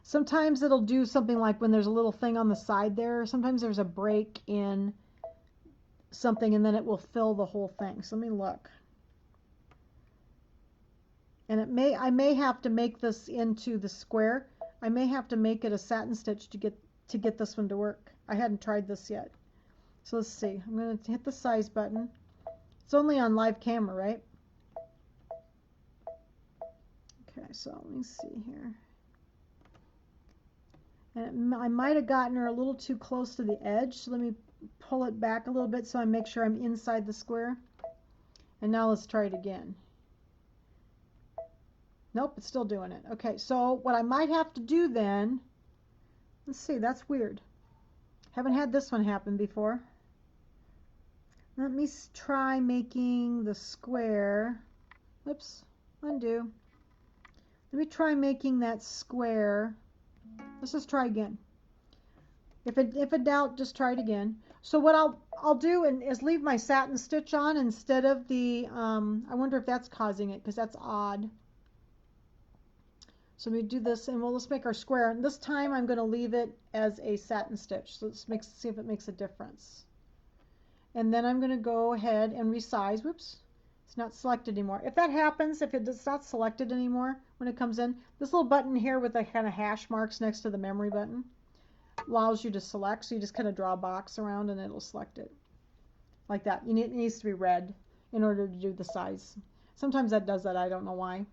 Sometimes it'll do something like when there's a little thing on the side there. Sometimes there's a break in something and then it will fill the whole thing. So let me look. And I may have to make this into the square. I may have to make it a satin stitch to get this one to work. I hadn't tried this yet. So let's see. I'm going to hit the size button. It's only on live camera, right? Okay, so let me see here. And I might have gotten her a little too close to the edge, so let me pull it back a little bit so I make sure I'm inside the square. And now let's try it again. Nope, it's still doing it. Okay, so what I might have to do then, let's see, that's weird. Haven't had this one happen before. Let me try making the square. Whoops, undo. Let me try making that square. Let's just try again. If in doubt, just try it again. So what I'll do is leave my satin stitch on instead of the, I wonder if that's causing it because that's odd. So we do this and let's make our square. And this time I'm going to leave it as a satin stitch. So let's see if it makes a difference. And then I'm going to go ahead and resize. Whoops. It's not selected anymore. If that happens, if it's not selected anymore when it comes in, this little button here with the kind of hash marks next to the memory button allows you to select. So you just kind of draw a box around and it'll select it. Like that. It needs to be red in order to do the size. Sometimes that does that. I don't know why.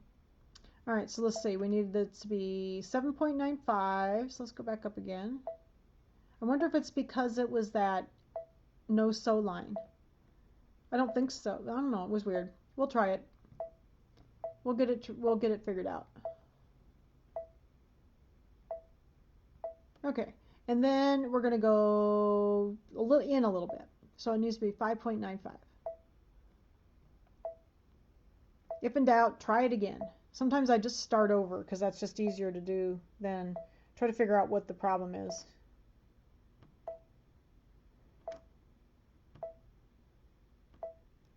All right, so let's see. We need it to be 7.95. So let's go back up again. I wonder if it's because it was that no sew line. I don't think so. I don't know. It was weird. We'll try it. We'll get it figured out. Okay, and then we're going to go a little bit. So it needs to be 5.95. If in doubt, try it again. Sometimes I just start over because that's just easier to do than try to figure out what the problem is.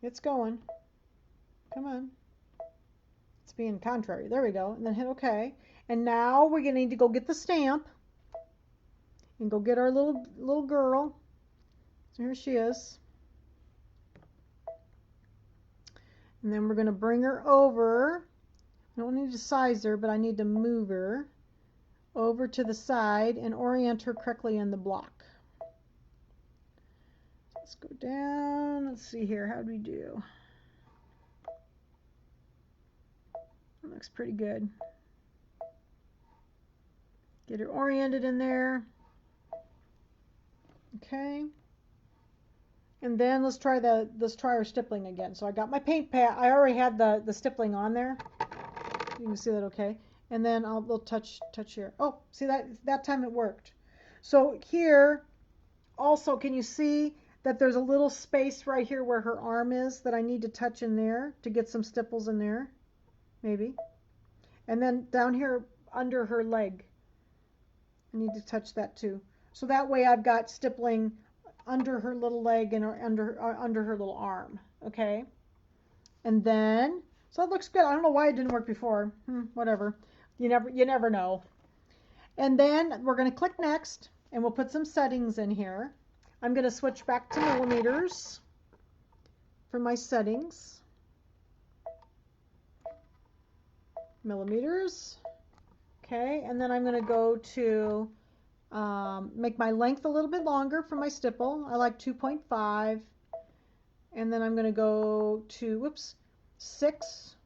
It's going. Come on. It's being contrary. There we go. And then hit OK. And now we're going to need to go get the stamp and go get our little girl. So here she is. And then we're going to bring her over. I don't need to size her, but I need to move her over to the side and orient her correctly in the block. Let's go down. Let's see here. How do we do? That looks pretty good. Get her oriented in there. Okay. And then let's try our stippling again. So I got my paint pad. I already had the stippling on there. You can see that okay. And then we'll touch here. Oh, see that time it worked. So here also, can you see that there's a little space right here where her arm is that I need to touch in there to get some stipples in there? Maybe. And then down here under her leg, I need to touch that too. So that way I've got stippling under her little leg and under her little arm. Okay. And then, so it looks good. I don't know why it didn't work before. Whatever. You never know. And then we're going to click next, and we'll put some settings in here. I'm going to switch back to millimeters for my settings. Millimeters. Okay, and then I'm going to go to make my length a little bit longer for my stipple. I like 2.5. And then I'm going to go to, 6.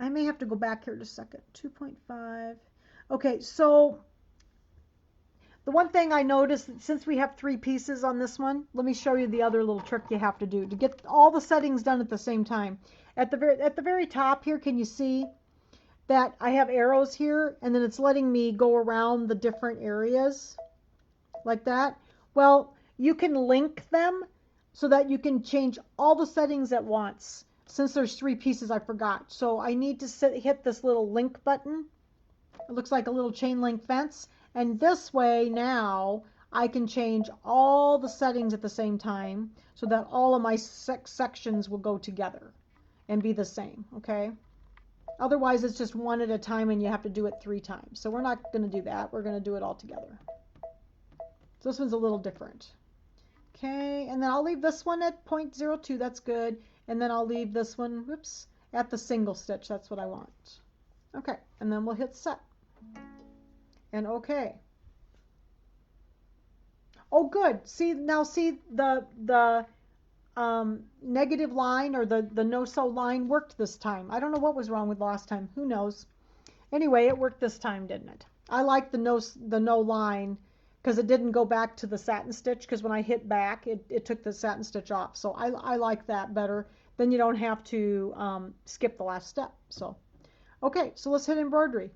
I may have to go back here just a second. 2.5. Okay, so the one thing I noticed, since we have 3 pieces on this one, let me show you the other little trick you have to do to get all the settings done at the same time. At the very top here, can you see that I have arrows here, and then it's letting me go around the different areas like that? Well, you can link them so that you can change all the settings at once. Since there's 3 pieces, I forgot. So I need to hit this little link button. It looks like a little chain link fence. And this way now I can change all the settings at the same time so that all of my sections will go together and be the same. Okay. Otherwise, it's just one at a time and you have to do it 3 times. So we're not going to do that. We're going to do it all together. So this one's a little different. Okay, and then I'll leave this one at 0.02. That's good. And then I'll leave this one, at the single stitch. That's what I want. Okay, and then we'll hit set. And okay. Oh, good. See, now see the negative line or the no-sew line worked this time. I don't know what was wrong with last time. Who knows? Anyway, it worked this time, didn't it? I like the no line because it didn't go back to the satin stitch, because when I hit back, it took the satin stitch off. So I like that better. Then you don't have to skip the last step. So, okay, so let's hit embroidery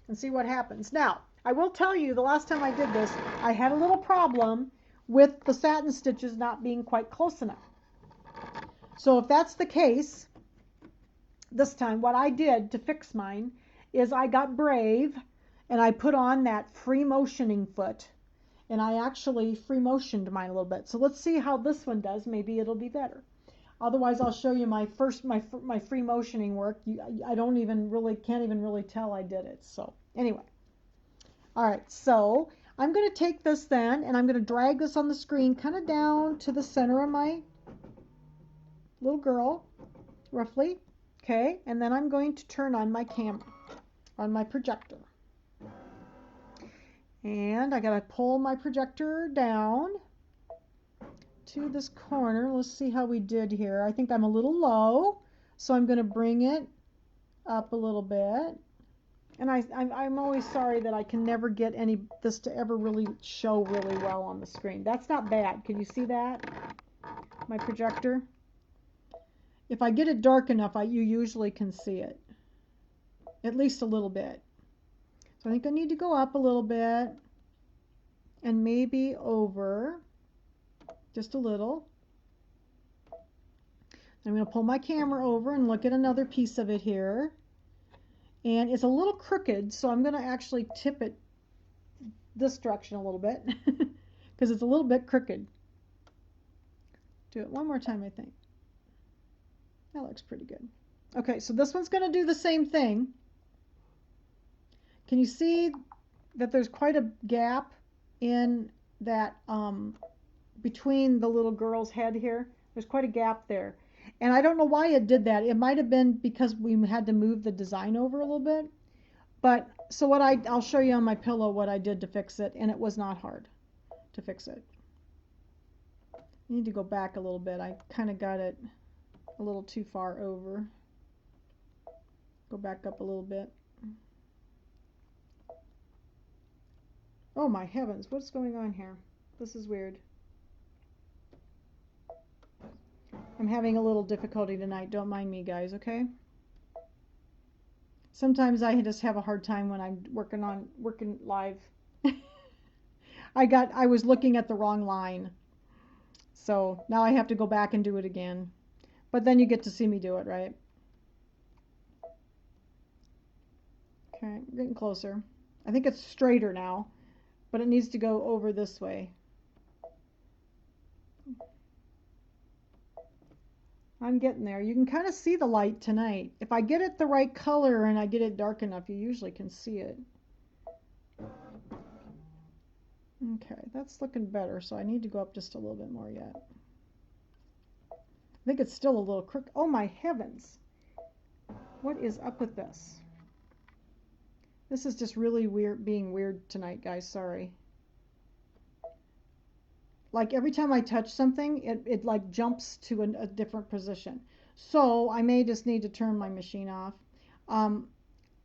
and see what happens. Now, I will tell you, the last time I did this, I had a little problem with the satin stitches not being quite close enough. So if that's the case, this time what I did to fix mine is I got brave and I put on that free motioning foot, and I actually free motioned mine a little bit. So let's see how this one does. Maybe it'll be better. Otherwise, I'll show you my free motioning work. I can't even really tell I did it. So anyway, all right. So I'm going to take this then, and I'm going to drag this on the screen kind of down to the center of my little girl, roughly. Okay, and then I'm going to turn on my camera, on my projector. And I got to pull my projector down to this corner. Let's see how we did here. I think I'm a little low, so I'm going to bring it up a little bit. And I'm always sorry that I can never get this to ever really show really well on the screen. That's not bad. Can you see that? My projector? If I get it dark enough, you usually can see it. At least a little bit. So I think I need to go up a little bit and maybe over just a little. I'm going to pull my camera over and look at another piece of it here. And it's a little crooked, so I'm going to actually tip it this direction a little bit because it's a little bit crooked. Do it one more time, I think. That looks pretty good. Okay, so this one's going to do the same thing. Can you see that there's quite a gap in that between the little girl's head here? There's quite a gap there. And I don't know why it did that. It might have been because we had to move the design over a little bit. But so what I'll show you on my pillow what I did to fix it, and it was not hard to fix it. I need to go back a little bit. I kind of got it a little too far over. Go back up a little bit. Oh my heavens, what's going on here? This is weird. I'm having a little difficulty tonight. Don't mind me, guys, okay? Sometimes I just have a hard time when I'm working live. I was looking at the wrong line. So now I have to go back and do it again. But then you get to see me do it, right? Okay, we're getting closer. I think it's straighter now, but it needs to go over this way. I'm getting there. You can kind of see the light tonight. If I get it the right color and I get it dark enough, you usually can see it. Okay, that's looking better, so I need to go up just a little bit more yet. I think it's still a little crooked. Oh my heavens. What is up with this? This is just really weird, being weird tonight, guys. Sorry. Like every time I touch something, it like jumps to a different position. So I may just need to turn my machine off.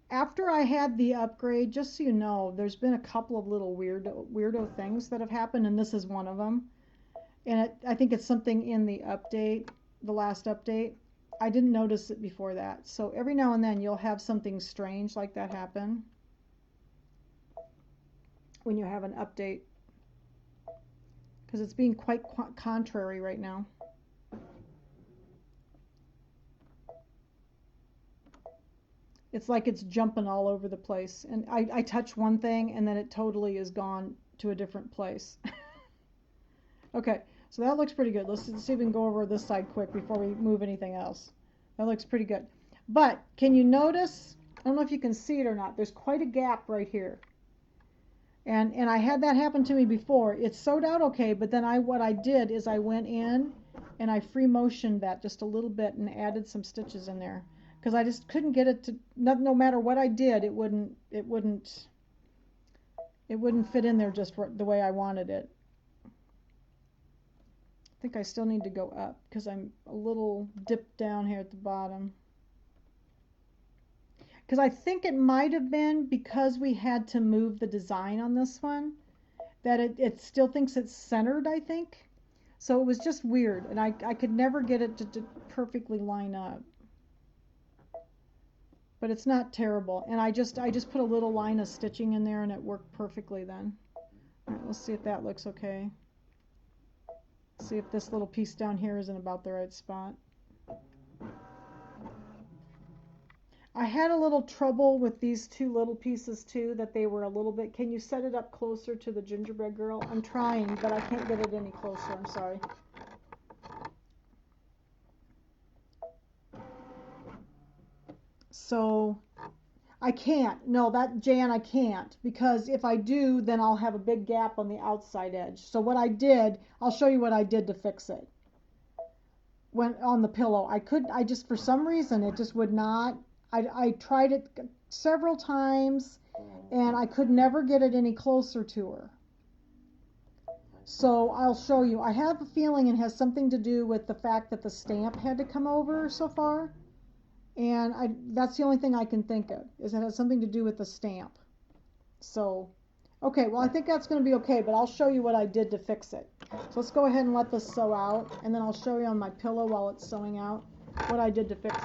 After I had the upgrade, just so you know, there's been a couple of little weirdo things that have happened, and this is one of them. And I think it's something in the update, the last update. I didn't notice it before that. So every now and then you'll have something strange like that happen when you have an update, because it's being quite contrary right now. It's like it's jumping all over the place, and I touch one thing and then it totally is gone to a different place. Okay, so that looks pretty good. Let's see if we can go over this side quick before we move anything else. That looks pretty good. But can you notice, I don't know if you can see it or not, there's quite a gap right here. And I had that happen to me before. It sewed out okay, but then what I did is I went in and I free motioned that just a little bit and added some stitches in there, because I just couldn't get it to, no matter what I did, it wouldn't fit in there just the way I wanted it. I think I still need to go up because I'm a little dipped down here at the bottom. Because I think it might have been because we had to move the design on this one, that it still thinks it's centered, I think. So it was just weird, and I could never get it to perfectly line up. But it's not terrible, and I just put a little line of stitching in there and it worked perfectly then. All right, let's see if that looks okay. See if this little piece down here isn't about the right spot. I had a little trouble with these two little pieces too, that they were a little bit, can you set it up closer to the gingerbread girl? I'm trying, but I can't get it any closer, I'm sorry. So I can't, no, Jan, I can't, because if I do, then I'll have a big gap on the outside edge. So what I did, I'll show you what I did to fix it. When on the pillow, I just, for some reason, it just would not. I tried it several times and I could never get it any closer to her. So I'll show you. I have a feeling it has something to do with the fact that the stamp had to come over so far. And that's the only thing I can think of, is it has something to do with the stamp. So, okay, well I think that's going to be okay, but I'll show you what I did to fix it. So let's go ahead and let this sew out, and then I'll show you on my pillow while it's sewing out what I did to fix it.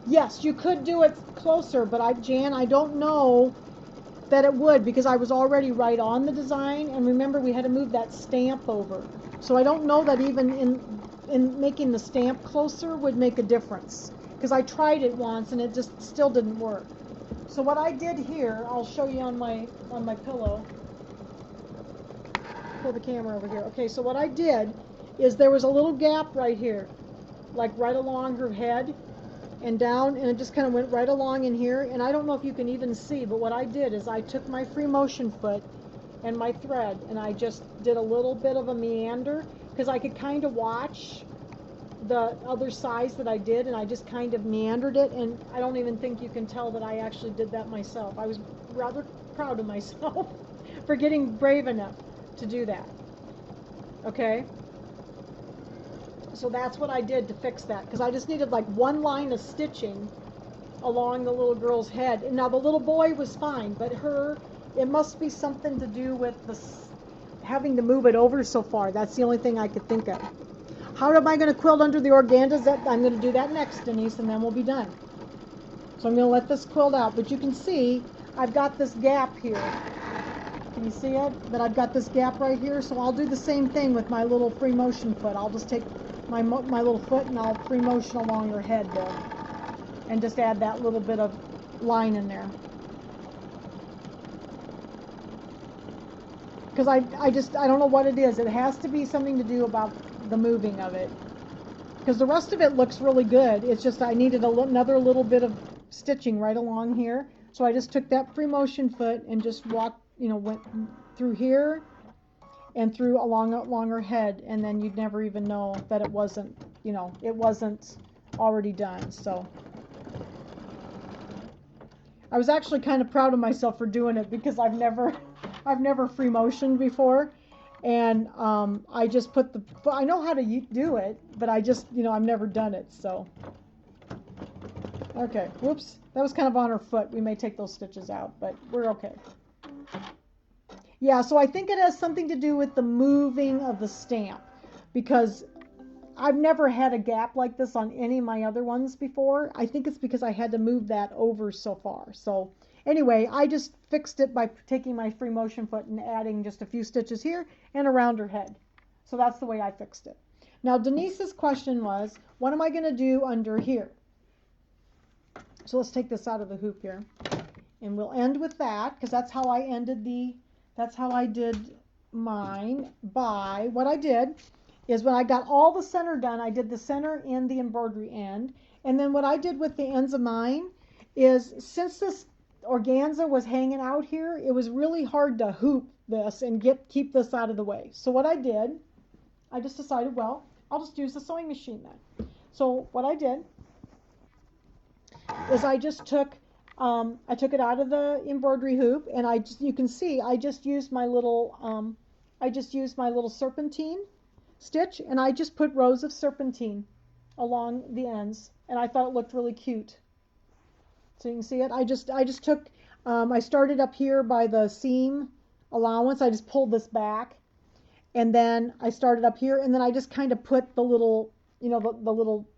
Yes, you could do it closer, but Jan, I don't know that it would, because I was already right on the design, and remember we had to move that stamp over. So I don't know that even in making the stamp closer would make a difference, because I tried it once and it just still didn't work. So what I did here, I'll show you on my pillow. pull the camera over here. Okay, so what I did is there was a little gap right here, like right along her head and down, and it just kind of went right along in here. And I don't know if you can even see, but what I did is I took my free motion foot and my thread, and I just did a little bit of a meander, because I could kind of watch the other size that I did, and I just kind of meandered it, and I don't even think you can tell that I actually did that myself. I was rather proud of myself for getting brave enough to do that. Okay? So that's what I did to fix that, because I just needed like one line of stitching along the little girl's head. And now the little boy was fine, but her, it must be something to do with the having to move it over so far. That's the only thing I could think of. How am I going to quilt under the organzas? I'm going to do that next, Denise, and then we'll be done. So I'm going to let this quilt out, but you can see I've got this gap here. Can you see it? That I've got this gap right here. So I'll do the same thing with my little free motion foot. I'll just take my little foot and I'll free motion along her head there, and just add that little bit of line in there. Because I don't know what it is. It has to be something to do about the moving of it. Because the rest of it looks really good. It's just I needed another little bit of stitching right along here. So I just took that free motion foot and just walked, went through here and through along her head, and then you'd never even know that it wasn't, it wasn't already done. So I was actually kind of proud of myself for doing it, because I've never free motioned before, and I just put I know how to do it, but I just, I've never done it. So okay, whoops, that was kind of on her foot. We may take those stitches out, but we're okay. Yeah, so I think it has something to do with the moving of the stamp, because I've never had a gap like this on any of my other ones before. I think it's because I had to move that over so far. So anyway, I just fixed it by taking my free motion foot and adding just a few stitches here and around her head. So that's the way I fixed it. Now Denise's question was, what am I going to do under here? So let's take this out of the hoop here, and we'll end with that, because that's how I did mine. By what I did is, when I got all the center done, I did the center and the embroidery end. And then what I did with the ends of mine is, since this organza was hanging out here, it was really hard to hoop this and keep this out of the way. So what I did, I just decided, well, I'll just use the sewing machine then. So what I did is I just took it out of the embroidery hoop, and you can see I just used my little serpentine stitch, and I just put rows of serpentine along the ends, and I thought it looked really cute. So you can see it. I just took I started up here by the seam allowance. I just pulled this back, and then I started up here, and then I just kind of put the little, the little,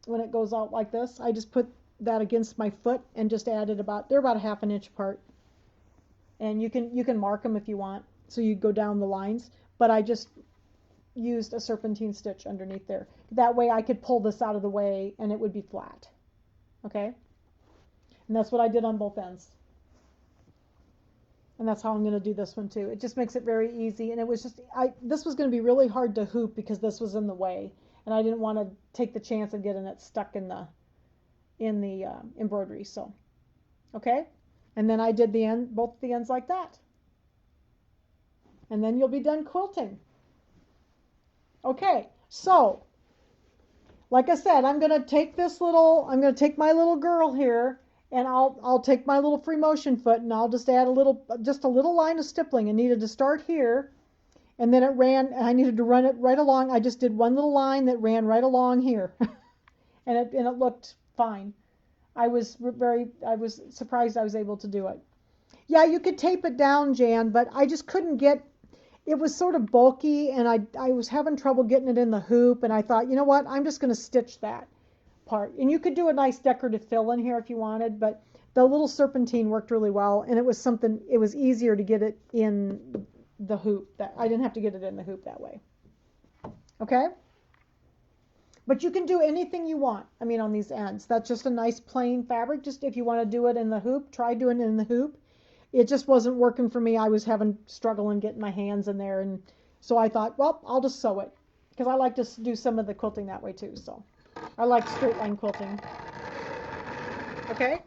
when it goes out like this, I just put that against my foot and just added they're about a ½ an inch apart, and you can mark them if you want, so you go down the lines, but I just used a serpentine stitch underneath there. That way I could pull this out of the way and it would be flat. Okay, and that's what I did on both ends, and that's how I'm going to do this one too. It just makes it very easy, and it was just this was going to be really hard to hoop because this was in the way, and I didn't want to take the chance of getting it stuck in the embroidery. So okay, and then I did both the ends like that, and then you'll be done quilting. Okay, so like I said, I'm going to take my little girl here, and I'll take my little free motion foot, and I'll just add a little line of stippling. It needed to start here, and then I needed to run it right along. I just did one little line that ran right along here, and it looked fine. I was surprised I was able to do it. Yeah, you could tape it down, Jan, but I just couldn't it was sort of bulky, and I was having trouble getting it in the hoop, and I thought, you know what, I'm just going to stitch that part. And you could do a nice decorative fill in here if you wanted, but the little serpentine worked really well, and it was easier to get it in the hoop. I didn't have to get it in the hoop that way. Okay? But you can do anything you want, on these ends. That's just a nice plain fabric. Just if you want to do it in the hoop, try doing it in the hoop. It just wasn't working for me. I was struggling getting my hands in there, and So I thought, well, I'll just sew it because I like to do some of the quilting that way too. So I like straight line quilting. Okay.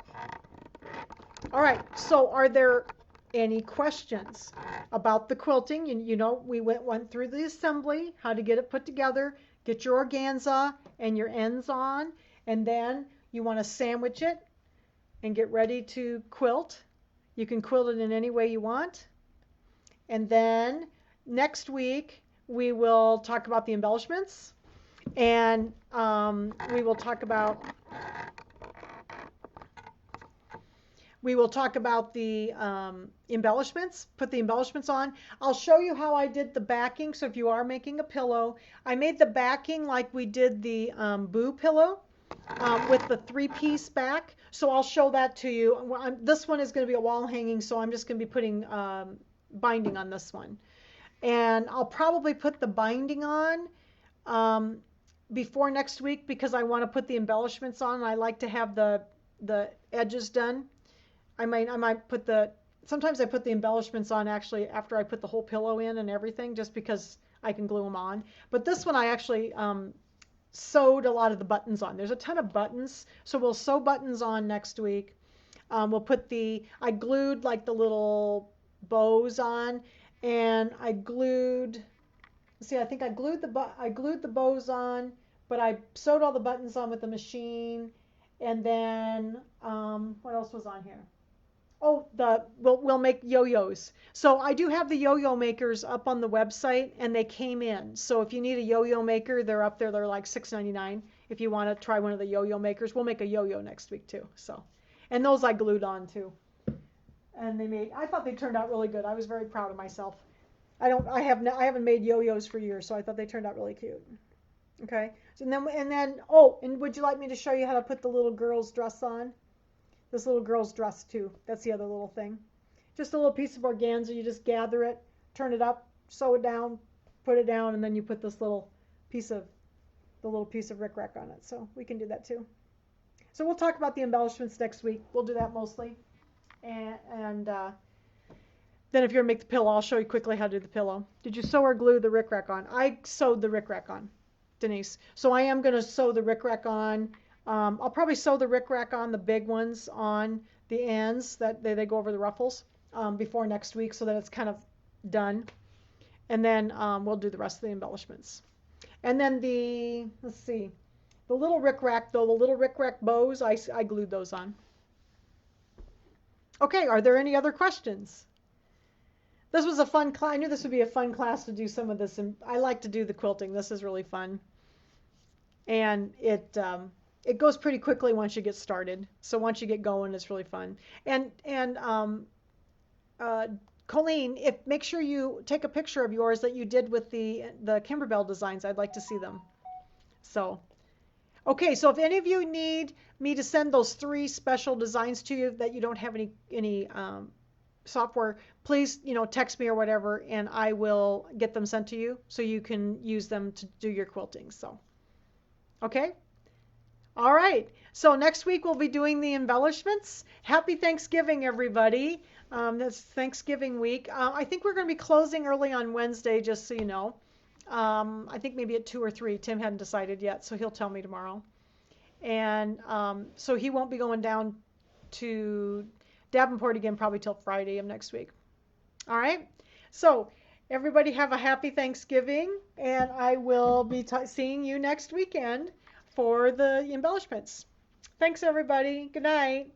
All right. So are there any questions about the quilting? You know, we went through the assembly, how to get it put together, get your organza and your ends on, and then you want to sandwich it and get ready to quilt. You can quilt it in any way you want. And then next week we will talk about the embellishments, and we will talk about the embellishments, put the embellishments on. I'll show you how I did the backing. So if you are making a pillow, I made the backing like we did the Boo pillow with the 3-piece back. So I'll show that to you. This one is going to be a wall hanging, so I'm just going to be putting binding on this one. And I'll probably put the binding on before next week because I want to put the embellishments on. I like to have the edges done. I might put sometimes I put the embellishments on actually after I put the whole pillow in and everything, just because I can glue them on. But this one I actually sewed a lot of the buttons on. There's a ton of buttons, so we'll sew buttons on next week. We'll put I glued like the little bows on, and I glued. See, I think I glued the bows on, but I sewed all the buttons on with the machine. And then what else was on here? Oh, we'll make yo-yos. So I do have the yo-yo makers up on the website, and they came in. So if you need a yo-yo maker, they're up there. They're like $6.99. If you want to try one of the yo-yo makers, we'll make a yo-yo next week too. So, and those I glued on too. And I thought they turned out really good. I was very proud of myself. I haven't made yo-yos for years, so I thought they turned out really cute. Okay. So and would you like me to show you how to put the little girl's dress on? This little girl's dress too. That's the other little thing. Just a little piece of organza. You just gather it, turn it up, sew it down, put it down, and then you put this little piece of rickrack on it. So we can do that too. So we'll talk about the embellishments next week. We'll do that mostly. And then if you're gonna make the pillow, I'll show you quickly how to do the pillow. Did you sew or glue the rickrack on? I sewed the rickrack on, Denise. So I am gonna sew the rickrack on. I'll probably sew the rickrack on, the big ones on the ends that they go over the ruffles before next week, so that it's kind of done. And then we'll do the rest of the embellishments. And then let's see, the little rickrack though, the little rickrack bows, I glued those on. Okay, are there any other questions? This was a fun class. I knew this would be a fun class to do some of this, and I like to do the quilting. This is really fun. And it goes pretty quickly once you get started. So once you get going, it's really fun. And Colleen, make sure you take a picture of yours that you did with the Kimberbell designs. I'd like to see them. So, okay. So if any of you need me to send those 3 special designs to you that you don't have any software, please text me or whatever, and I will get them sent to you so you can use them to do your quilting. So, okay. All right, so next week we'll be doing the embellishments. Happy Thanksgiving, everybody. That's Thanksgiving week. I think we're going to be closing early on Wednesday, just so you know. I think maybe at 2 or 3. Tim hadn't decided yet, so he'll tell me tomorrow. And so he won't be going down to Davenport again probably till Friday of next week. All right, so everybody have a happy Thanksgiving, and I will be seeing you next weekend for the embellishments. Thanks, everybody. Good night.